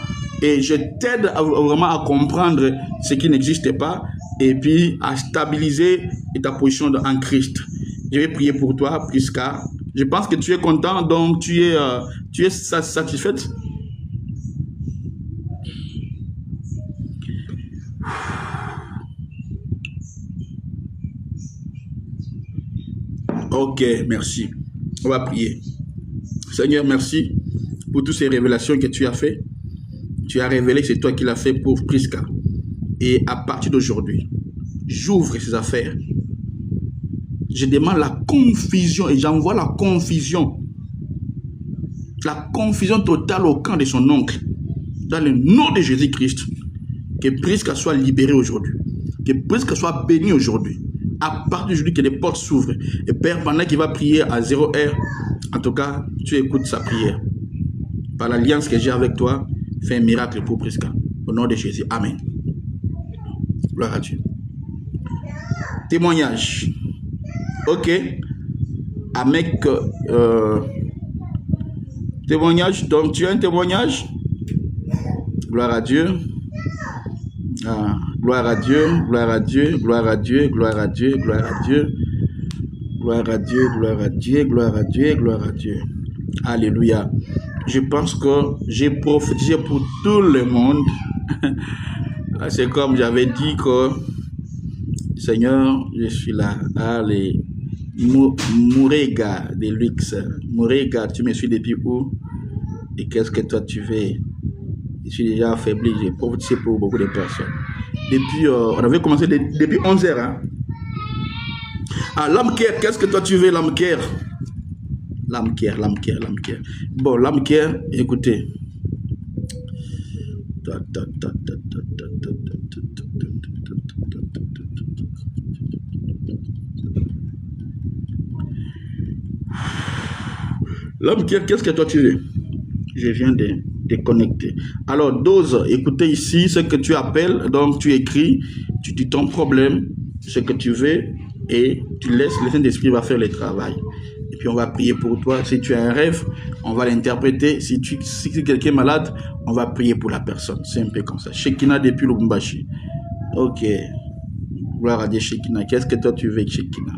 et je t'aide vraiment à comprendre ce qui n'existe pas et puis à stabiliser ta position en Christ. Je vais prier pour toi, Prisca. Je pense que tu es content, donc tu es satisfaite. Ok, merci. On va prier. Seigneur, merci pour toutes ces révélations que tu as fait. Tu as révélé que c'est toi qui l'as fait pour Prisca. Et à partir d'aujourd'hui, j'ouvre ces affaires. Je demande la confusion et j'envoie la confusion. La confusion totale au camp de son oncle. Dans le nom de Jésus-Christ. Que Prisca soit libérée aujourd'hui. Que Prisca soit bénie aujourd'hui. À partir d'aujourd'hui, que les portes s'ouvrent. Et Père, pendant qu'il va prier à 0 heure, en tout cas, tu écoutes sa prière. Par l'alliance que j'ai avec toi, fais un miracle pour Prisca. Au nom de Jésus. Amen. Gloire à Dieu. Témoignage. Ok. Avec témoignage. Donc, tu as un témoignage. Gloire à Dieu. Ah, gloire à Dieu, gloire à Dieu, gloire à Dieu, gloire à Dieu, gloire à Dieu, gloire à Dieu, gloire à Dieu, gloire à Dieu, gloire à Dieu. Alléluia. Je pense que j'ai prophétisé pour tout le monde. C'est comme j'avais dit que Seigneur, je suis là. Allez, Mourega de luxe. Mourega, tu me suis depuis où? Et qu'est-ce que toi tu veux? Je suis déjà affaibli, j'ai prophétisé pour beaucoup de personnes. Depuis, on avait commencé depuis 11 heures. Hein? Ah, l'âme cœur, qu'est-ce que toi tu veux, l'âme cœur? L'âme cœur. Bon, l'âme cœur, écoutez. L'âme cœur, qu'est-ce que toi tu veux? Je viens de déconnecter. Alors, dose, écoutez ici ce que tu appelles, donc tu écris, tu dis ton problème, ce que tu veux et tu laisses, le Saint-Esprit va faire le travail. Et puis on va prier pour toi. Si tu as un rêve, on va l'interpréter. Si quelqu'un est malade, on va prier pour la personne. C'est un peu comme ça. Shekina depuis Lubumbashi. Ok. Gloire à Dieu, Shekina. Qu'est-ce que toi tu veux, Shekina?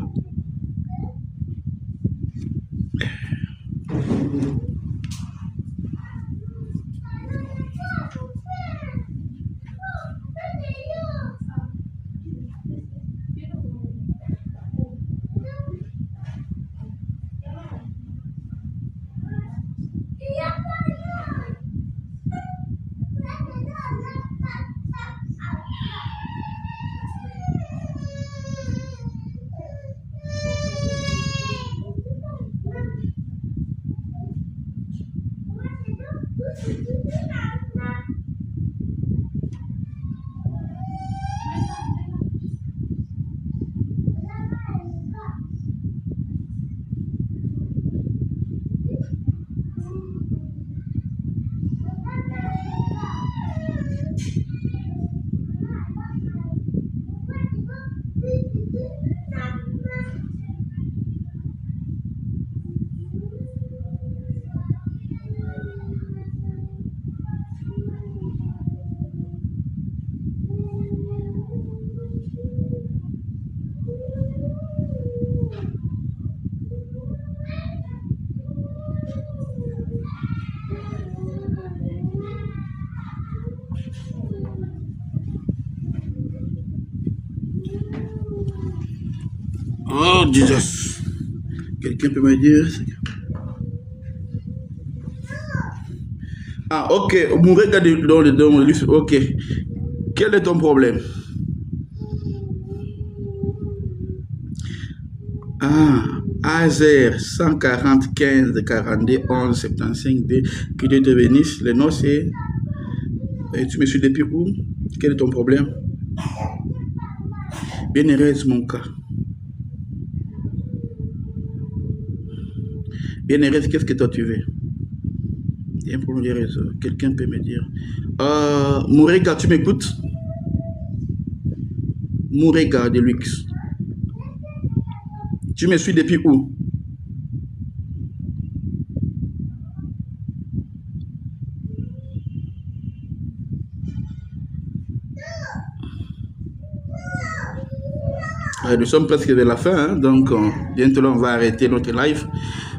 Oh, Jesus. Quelqu'un peut me dire? Ah, ok. Mon regard dans le livre. Ok. Quel est ton problème? Ah, Azer 140 15 42 11 75 D. Que Dieu te bénisse. Le nom c'est. Tu me suis depuis où? Quel est ton problème? Bien heureuse mon cas. Bien heureuse, qu'est-ce que toi tu veux? Il y a un problème de réseau. Quelqu'un peut me dire. Mourega, tu m'écoutes? Mourega de Luxe. Tu me suis depuis où? Nous sommes presque de la fin, hein, donc bientôt là, on va arrêter notre live.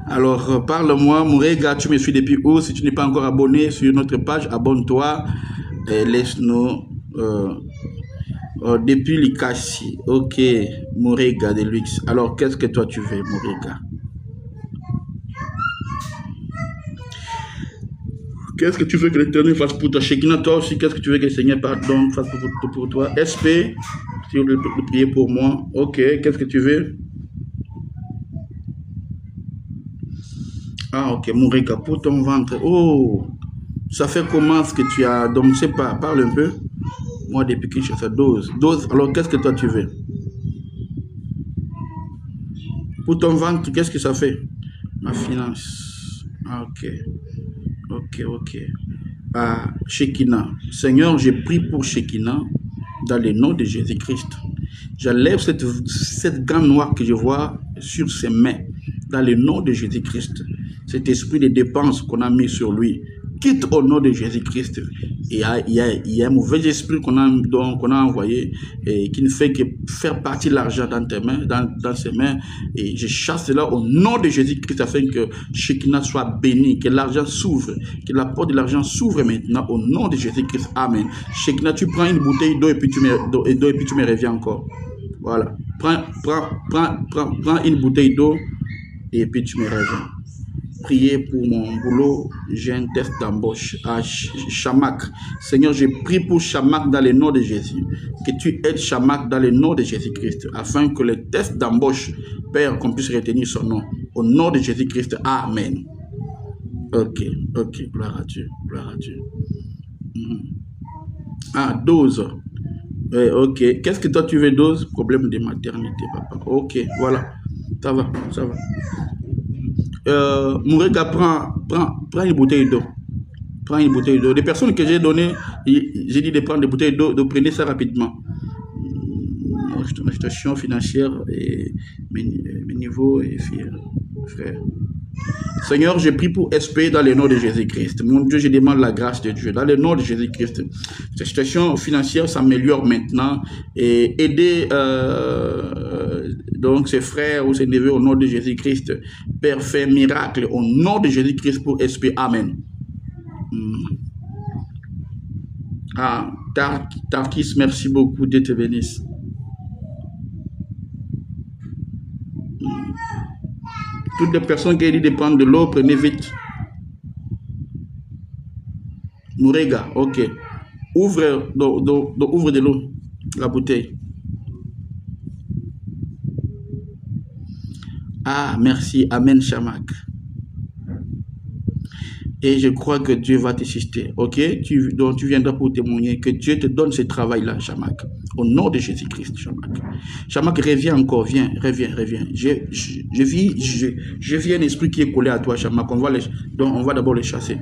Alors, parle-moi, Mourega, tu me suis depuis où? Si tu n'es pas encore abonné sur notre page, abonne-toi et laisse-nous depuis l'Ikassi. Ok, Mourega de Luxe. Alors, qu'est-ce que toi tu veux, Mourega? Qu'est-ce que tu veux que l'Éternel fasse pour toi? Shekina, toi aussi, qu'est-ce que tu veux que le Seigneur fasse pour toi? SP, si vous voulez prier pour moi. Ok, qu'est-ce que tu veux? Ah, ok, Mourega, pour ton ventre. Oh, ça fait comment ce que tu as? Donc, je ne sais pas, parle un peu. Moi, depuis que je fais ça, dose. Alors, qu'est-ce que toi tu veux? Pour ton ventre, qu'est-ce que ça fait? Ma finance. Ah, ok. Ok. Ah, Shekina. Seigneur, j'ai pris pour Shekina dans le nom de Jésus-Christ. J'enlève cette gant noire que je vois sur ses mains dans le nom de Jésus-Christ. Cet esprit de dépense qu'on a mis sur lui, quitte au nom de Jésus-Christ. Et il y a un mauvais esprit qu'on a envoyé et qui ne fait que faire partir l'argent dans tes mains, dans ses mains. Et je chasse cela au nom de Jésus-Christ afin que Shekina soit béni, que l'argent s'ouvre, que la porte de l'argent s'ouvre maintenant au nom de Jésus-Christ. Amen. Shekina, tu prends une bouteille d'eau et puis tu me reviens encore. Voilà. Prends une bouteille d'eau et puis tu me reviens. Priez pour mon boulot, j'ai un test d'embauche à Chamak. Seigneur, j'ai prié pour Chamak dans le nom de Jésus. Que tu aides Chamak dans le nom de Jésus-Christ, afin que le test d'embauche, Père, qu'on puisse retenir son nom. Au nom de Jésus-Christ, Amen. Ok, gloire à Dieu. Ah, dose. Ok, qu'est-ce que toi tu veux, dose? Problème de maternité, papa. Ok, voilà, ça va. Mourega, prends une bouteille d'eau. Prends une bouteille d'eau. Les personnes que j'ai données, j'ai dit de prendre des bouteilles d'eau, de prendre ça rapidement. ma situation financière et mes niveaux et frère. Seigneur, je prie pour SP dans le nom de Jésus-Christ. Mon Dieu, je demande la grâce de Dieu. Dans le nom de Jésus-Christ, cette situation financière s'améliore maintenant et aider donc ses frères ou ses neveux au nom de Jésus-Christ. Père, fais miracle au nom de Jésus-Christ pour SP. Amen. Ah, Tarkis, merci beaucoup. Dieu te bénisse. Toutes les personnes qui ont dit de prendre de l'eau, prenez vite. Mourega, ok. Ouvre de l'eau, la bouteille. Ah, merci. Amen, Shamak. Et je crois que Dieu va t'assister, ok? Donc tu viendras pour témoigner que Dieu te donne ce travail-là, Shamak. Au nom de Jésus-Christ, Shamak. Shamak, reviens encore, reviens. Je vis un esprit qui est collé à toi, Shamak. Donc on va d'abord le chasser.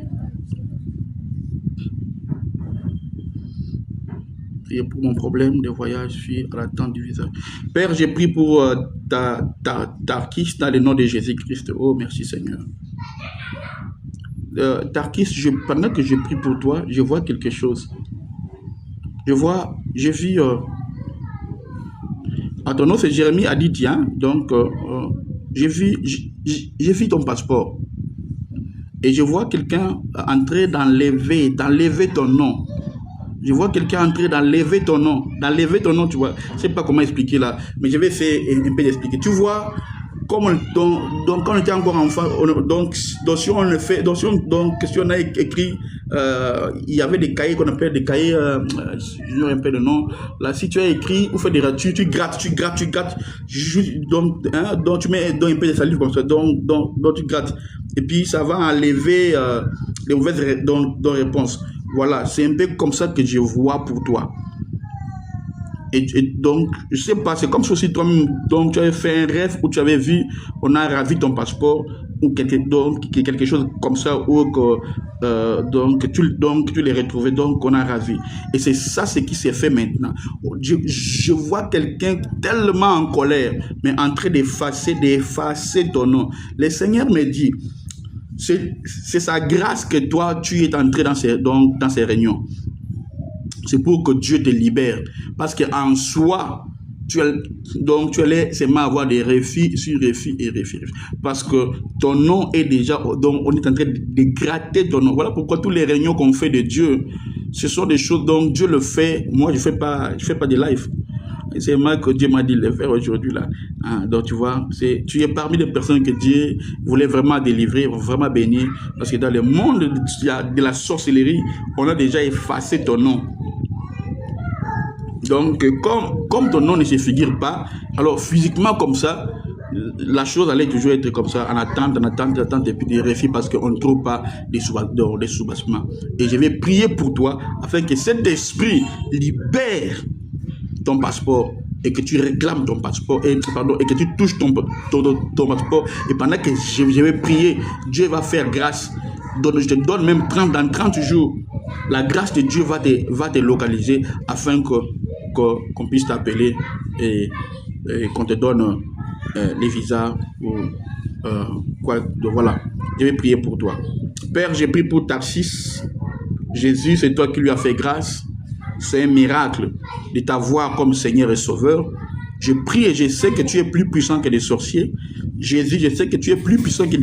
Priez pour mon problème de voyage, je suis à l'attente du visa. Père, j'ai pris pour Tarkis dans le nom de Jésus-Christ. Oh, merci Seigneur. Tarkis, pendant que je prie pour toi, je vois quelque chose. Je vis... ton nom c'est Jérémie Aditien, donc j'ai vu ton passeport. Et je vois quelqu'un entrer d'enlever ton nom. Je vois quelqu'un entrer d'enlever ton nom. D'enlever ton nom, tu vois. Je ne sais pas comment expliquer là, mais je vais essayer un peu d'expliquer. Tu vois, comme donc quand on était encore enfant, donc si on le fait, si on a écrit, il y avait des cahiers qu'on appelle des cahiers, je ne sais pas le nom. Là, si tu as écrit ou fait des ratures, tu grattes, donc tu mets un peu de salive comme ça, donc tu grattes. Et puis ça va enlever les mauvaises réponses. Voilà, c'est un peu comme ça que je vois pour toi. Et donc, je sais pas, c'est comme si toi, donc tu avais fait un rêve où tu avais vu, on a ravi ton passeport ou quelque chose comme ça, ou que donc tu l'as retrouvé, donc on a ravi. Et c'est ça ce qui s'est fait maintenant. Je vois quelqu'un tellement en colère, mais en train d'effacer ton nom. Le Seigneur me dit, c'est sa grâce que toi, tu es entré dans ces réunions. C'est pour que Dieu te libère. Parce qu'en soi, tu allais seulement avoir des refus sur refus et refus. Parce que ton nom est déjà... Donc, on est en train de gratter ton nom. Voilà pourquoi toutes les réunions qu'on fait de Dieu, ce sont des choses dont Dieu le fait. Moi, je fais pas de live. C'est moi que Dieu m'a dit de le faire aujourd'hui là. Donc tu vois, tu es parmi les personnes que Dieu voulait vraiment délivrer, vraiment bénir. Parce que dans le monde de la sorcellerie, on a déjà effacé ton nom. Donc comme ton nom ne se figure pas, alors physiquement comme ça, la chose allait toujours être comme ça, en attente, et puis des refus parce qu'on ne trouve pas des soubassements. Et je vais prier pour toi afin que cet esprit libère ton passeport et que tu réclames ton passeport et que tu touches ton passeport. Et pendant que je vais prier, Dieu va faire grâce. Donc, je te donne même dans 30 jours, la grâce de Dieu va te localiser afin qu'on puisse t'appeler et qu'on te donne les visas ou voilà. Je vais prier pour toi. Père, j'ai prié pour Tarsis. Jésus, c'est toi qui lui as fait grâce. C'est un miracle de t'avoir comme Seigneur et Sauveur. Je prie et je sais que tu es plus puissant que les sorciers. Jésus, je sais que tu es plus puissant que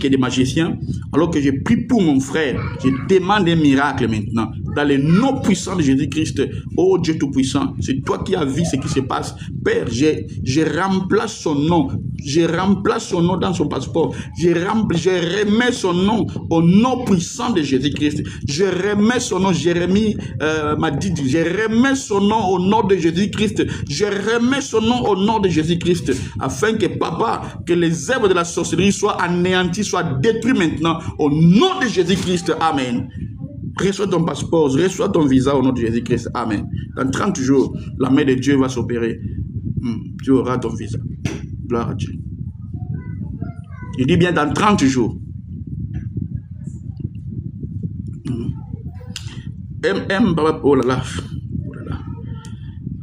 des magiciens. Alors que je prie pour mon frère, je demande un miracle maintenant. Dans le nom puissant de Jésus-Christ, oh Dieu Tout-Puissant, c'est toi qui as vu ce qui se passe. Père, je remplace son nom. Je remplace son nom dans son passeport. Je remets son nom au nom puissant de Jésus-Christ. Je remets son nom, Jérémie m'a dit, je remets son nom au nom de Jésus-Christ. Je remets son nom au nom de Jésus-Christ. Afin que, papa, que les œuvres de la sorcellerie soient anéanties, soient détruites maintenant au nom de Jésus-Christ. Amen. Reçois ton passeport, reçois ton visa au nom de Jésus-Christ. Amen. Dans 30 jours, la main de Dieu va s'opérer. Tu auras ton visa. Gloire à Dieu. Je dis bien dans 30 jours. Oh là là.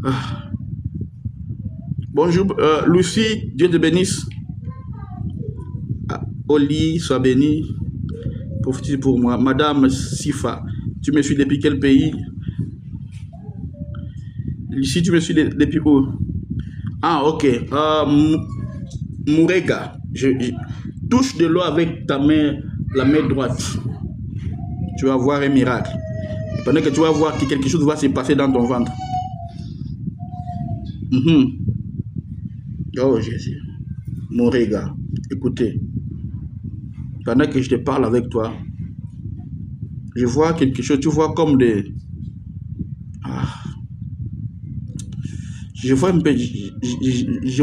Ah. Bonjour, Lucie, Dieu te bénisse. Ah, Oli, sois béni. Prophétise pour moi. Madame Sifa, tu me suis depuis quel pays? Lucie, tu me suis depuis où? Ah, ok. Mourega, touche de l'eau avec ta main, la main droite. Tu vas voir un miracle. Pendant que tu vas voir que quelque chose va se passer dans ton ventre. Oh Jésus. Mourega, écoutez. Pendant que je te parle avec toi, je vois quelque chose, tu vois comme des... Je vois un peu, je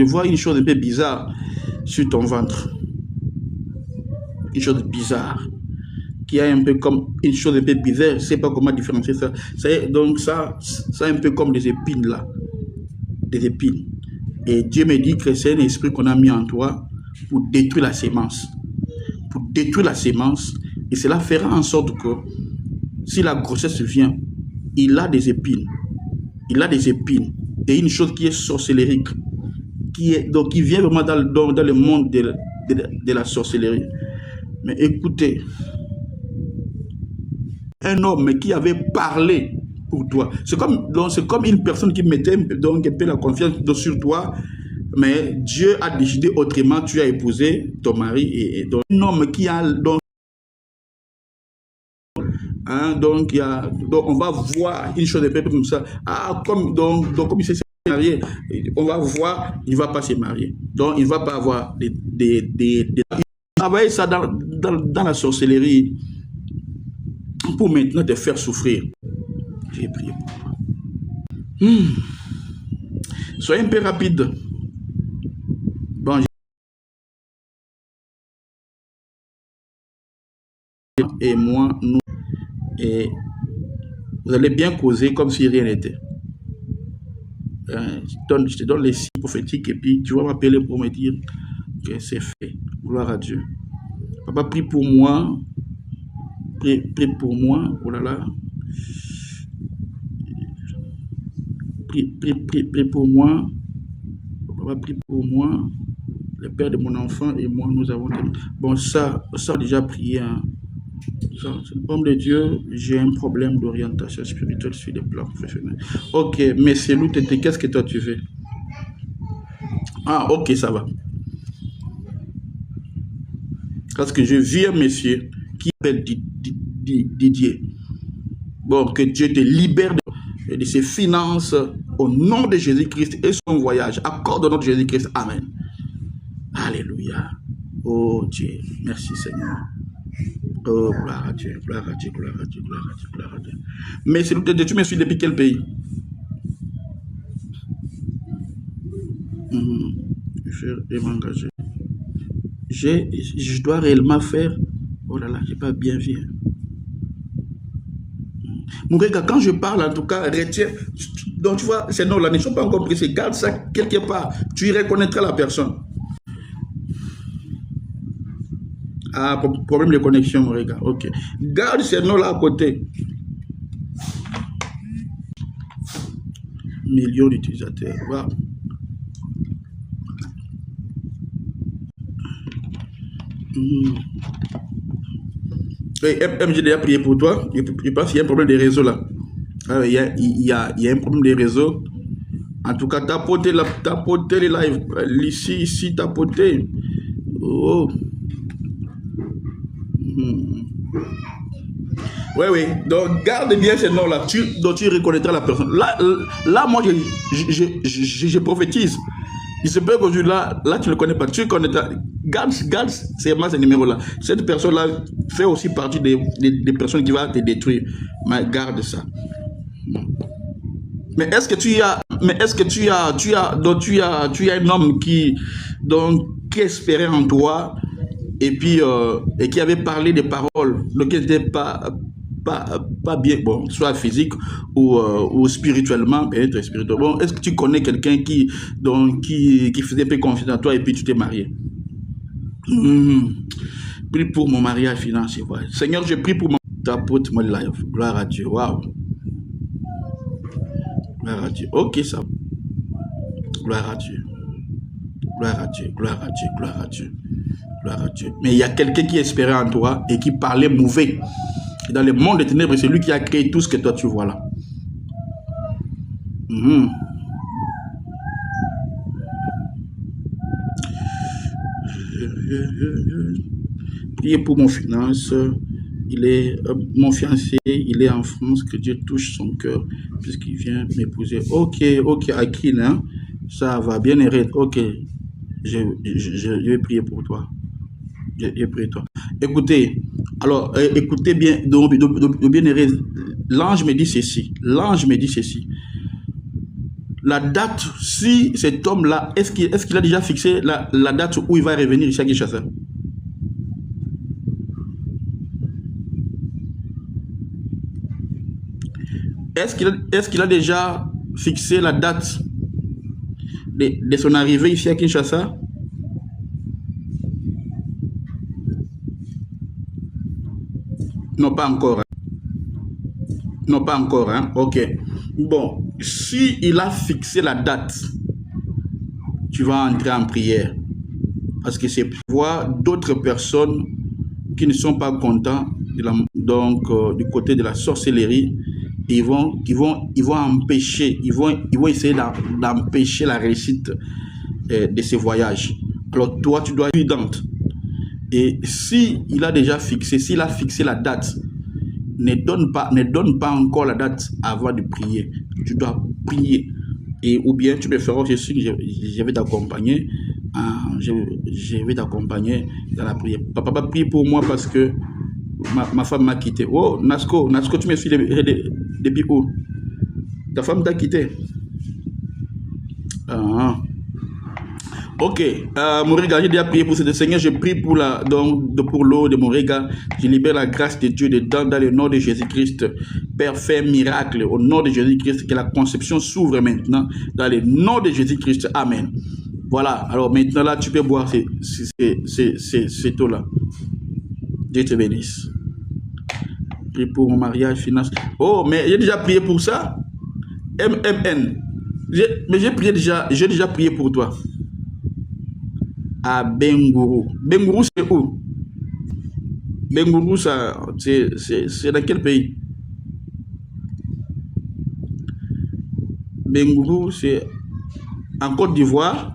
vois une chose un peu bizarre sur ton ventre. Une chose bizarre. Qui a un peu comme une chose un peu bizarre. Je ne sais pas comment différencier ça. Donc ça a un peu comme des épines là. Des épines. Et Dieu me dit que c'est un esprit qu'on a mis en toi pour détruire la sémence. Pour détruire la sémence. Et cela fera en sorte que si la grossesse vient, il a des épines. Il a des épines. Et une chose qui est sorcellérique. Donc qui vient vraiment dans le monde de la sorcellerie. Mais écoutez, un homme qui avait parlé pour toi. C'est comme une personne qui mettait donc un peu la confiance sur toi, mais Dieu a décidé autrement. Tu as épousé ton mari et donc un homme qui a donc donc on va voir une chose un peu comme ça. Comme il s'est marié, on va voir, il va pas se marier. Donc il va pas avoir il travaille ça dans la sorcellerie pour maintenant te faire souffrir. J'ai prié pour toi. Soyez un peu rapide. Bon, et moi, nous, et vous allez bien causer comme si rien n'était. Je te donne les signes prophétiques et puis tu vas m'appeler pour me dire que c'est fait. Gloire à Dieu. Papa, prie pour moi. Prie pour moi. Oh là là. Prie pour moi. Papa, prie pour moi. Le père de mon enfant et moi, nous avons... Bon, ça a déjà prié. Homme de Dieu, j'ai un problème d'orientation spirituelle sur les plans professionnels. Ok, mais c'est nous, qu'est-ce que toi tu veux? Ah, ok, ça va. Parce que je vis un monsieur qui s'appelle Didier. Bon, que Dieu te libère de ses finances au nom de Jésus-Christ et son voyage. Accorde au nom de Jésus-Christ. Amen. Alléluia. Oh Dieu, merci Seigneur. Oh, gloire à Dieu, gloire à Dieu, gloire à Dieu, gloire à Dieu, gloire à Dieu. Mais s'il vous plaît, tu me suis depuis quel pays? Je vais m'engager. Je dois réellement faire. Oh là là, j'ai pas bien vu. Mon gars, quand je parle, en tout cas, retiens. Donc tu vois, ces noms-là ne sont pas encore précis. Garde ça quelque part. Tu y reconnaîtras la personne. Ah, problème de connexion, mon gars. Ok. Garde ces noms-là à côté. Millions d'utilisateurs. Wow. MJ a prié pour toi. Je pense qu'il y a un problème de réseau là. Il y a un problème de réseau. En tout cas, tapoter les lives. Ici, tapoter. Oh. Oui, oui. Donc, garde bien ce nom-là. Donc, tu reconnaîtras la personne. Là moi, je prophétise. Il se peut qu'aujourd'hui, là, tu ne le connais pas. Tu connaîtras. Garde ce numéro-là. Cette personne-là fait aussi partie des personnes qui vont te détruire. Mais garde ça. Mais est-ce que tu as un homme qui espérait en toi et puis et qui avait parlé des paroles, donc qui n'était pas bien, bon, soit physique ou spirituellement, peut-être spirituellement. Bon, est-ce que tu connais quelqu'un qui faisait un peu confiance à toi et puis tu t'es marié? Prie pour mon mariage financier. Ouais. Seigneur, je prie pour mon tapote, mon life. Gloire à Dieu. Waouh. Gloire à Dieu. Ok, ça. Gloire à Dieu. Gloire à Dieu. Gloire à Dieu. Gloire à Dieu. Gloire à Dieu. Mais il y a quelqu'un qui espérait en toi et qui parlait mauvais. Et dans le monde des ténèbres, c'est lui qui a créé tout ce que toi tu vois là. Priez pour mon finance. Il est mon fiancé, il est en France, que Dieu touche son cœur puisqu'il vient m'épouser. Ok, ok, Akil, hein? Ça va bien, Ered. Ok, je vais prier pour toi. Je vais prier pour toi. Écoutez, alors, écoutez bien, bien, Ered. L'ange me dit ceci. L'ange me dit ceci. La date, si cet homme-là, est-ce qu'il a déjà fixé la date où il va revenir ici à Kinshasa? Est-ce qu'il a déjà fixé la date de son arrivée ici à Kinshasa? Non, pas encore. Hein. Non, pas encore. Hein? Ok. Bon, si il a fixé la date, tu vas entrer en prière. Parce que c'est pour voir d'autres personnes qui ne sont pas contents du côté de la sorcellerie. Ils vont empêcher, ils vont essayer d'empêcher la réussite de ces voyages. Alors toi, tu dois être prudente. Et s'il a déjà fixé, s'il a fixé la date, ne donne pas encore la date avant de prier. Tu dois prier. Et ou bien tu me feras ceci, je vais t'accompagner. Je vais t'accompagner dans la prière. Papa, prie pour moi parce que ma femme m'a quitté. Oh, Nasco, tu me suis depuis où? Ta femme t'a quitté. Ok, Mouriga, j'ai déjà prié pour ce Seigneur, je prie pour l'eau de Mouriga, je libère la grâce de Dieu dedans dans le nom de Jésus-Christ. Père, fais un miracle au nom de Jésus-Christ, que la conception s'ouvre maintenant dans le nom de Jésus-Christ. Amen. Voilà, alors maintenant là, tu peux boire ces eau-là. Dieu te bénisse. Prie pour mon mariage, finance. Oh, mais j'ai déjà prié pour ça. MMN. Mais j'ai déjà prié pour toi. À Bengourou. Bengourou, c'est où? Bengourou, c'est dans quel pays? Bengourou, c'est en Côte d'Ivoire.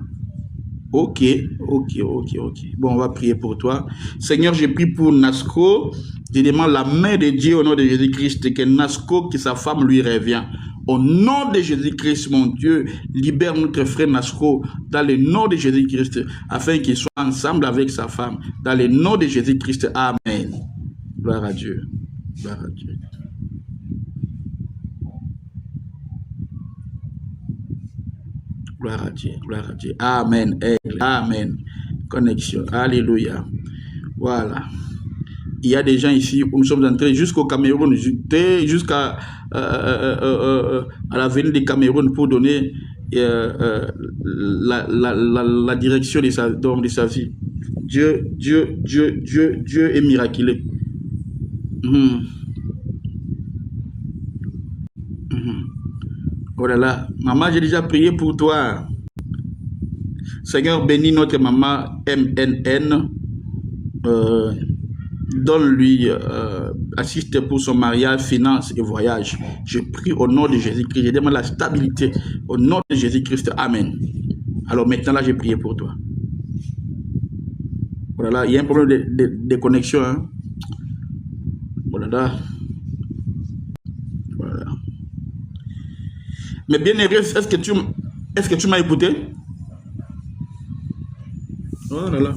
Ok. Bon, on va prier pour toi. Seigneur, je prie pour Nasco. Je demande la main de Dieu au nom de Jésus-Christ, que Nasco, que sa femme lui revient. Au nom de Jésus-Christ, mon Dieu, libère notre frère Nasco dans le nom de Jésus-Christ, afin qu'il soit ensemble avec sa femme. Dans le nom de Jésus-Christ, Amen. Gloire à Dieu. Gloire à Dieu. Gloire à Dieu, gloire à Dieu. Amen, amen. Connexion, alléluia. Voilà. Il y a des gens ici où nous sommes entrés jusqu'au Cameroun, jusqu'à l'avenue du Cameroun pour donner la direction de sa vie. Dieu est miraculeux. Oh là là, maman, j'ai déjà prié pour toi. Seigneur, bénis notre maman MNN. Donne-lui, assiste pour son mariage, finance et voyage. Je prie au nom de Jésus-Christ. Je demande la stabilité au nom de Jésus-Christ. Amen. Alors maintenant, là, j'ai prié pour toi. Voilà, il y a un problème de connexion. Hein? Voilà. Voilà. Mais bien aimé, est-ce que tu m'as écouté? Oh là là.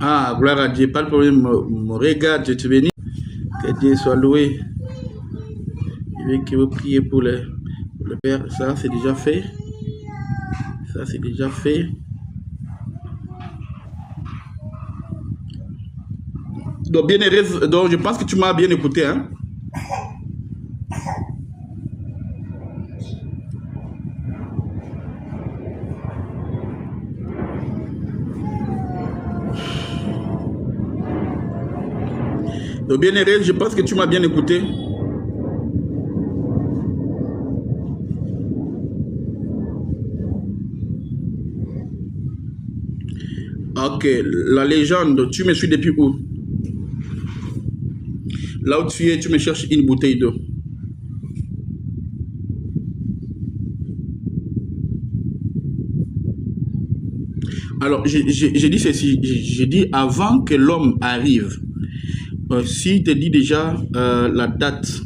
Ah, gloire à Dieu, pas de problème. Me regarde, je te bénis. Que Dieu soit loué. Je vais que vous priez pour le Père. Ça, c'est déjà fait. Ça, c'est déjà fait. Donc, bien heureux, donc je pense que tu m'as bien écouté, hein. Donc, bien heureux, je pense que tu m'as bien écouté. Ok, la légende, tu me suis depuis où? Là où tu es, tu me cherches une bouteille d'eau. Alors, j'ai dit ceci, j'ai dit avant que l'homme arrive, s'il te dit déjà la date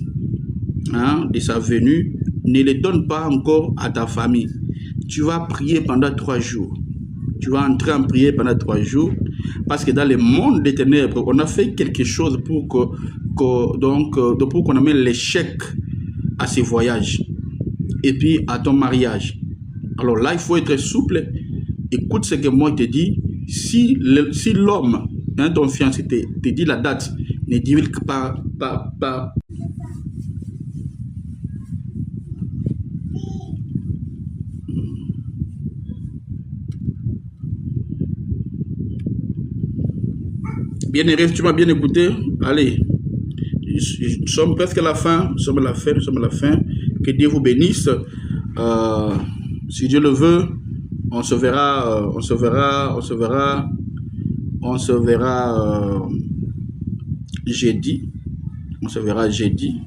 de sa venue, ne les donne pas encore à ta famille. Tu vas prier pendant 3 jours. Tu vas entrer en prière pendant 3 jours, parce que dans le monde des ténèbres, on a fait quelque chose pour qu'on amène l'échec à ces voyages et puis à ton mariage. Alors là, il faut être souple. Écoute ce que moi je te dis. Si l'homme, ton fiancé, te dit la date, ne divulgue pas. Bien heureux, tu m'as bien écouté. Allez, nous sommes presque à la fin. Nous sommes à la fin. Que Dieu vous bénisse. Si Dieu le veut, on se verra jeudi.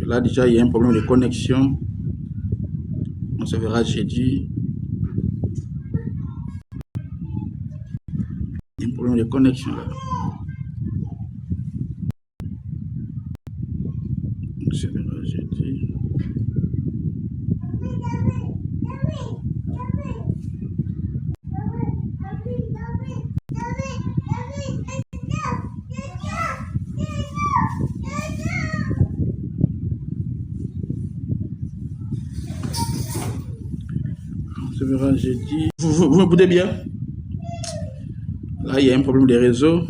Là déjà il y a un problème de connexion. On se verra jeudi. Il y a un problème de connexion là. On se verra jeudi. On se verra jeudi. Vous m'écoutez bien? Là, il y a un problème de réseau.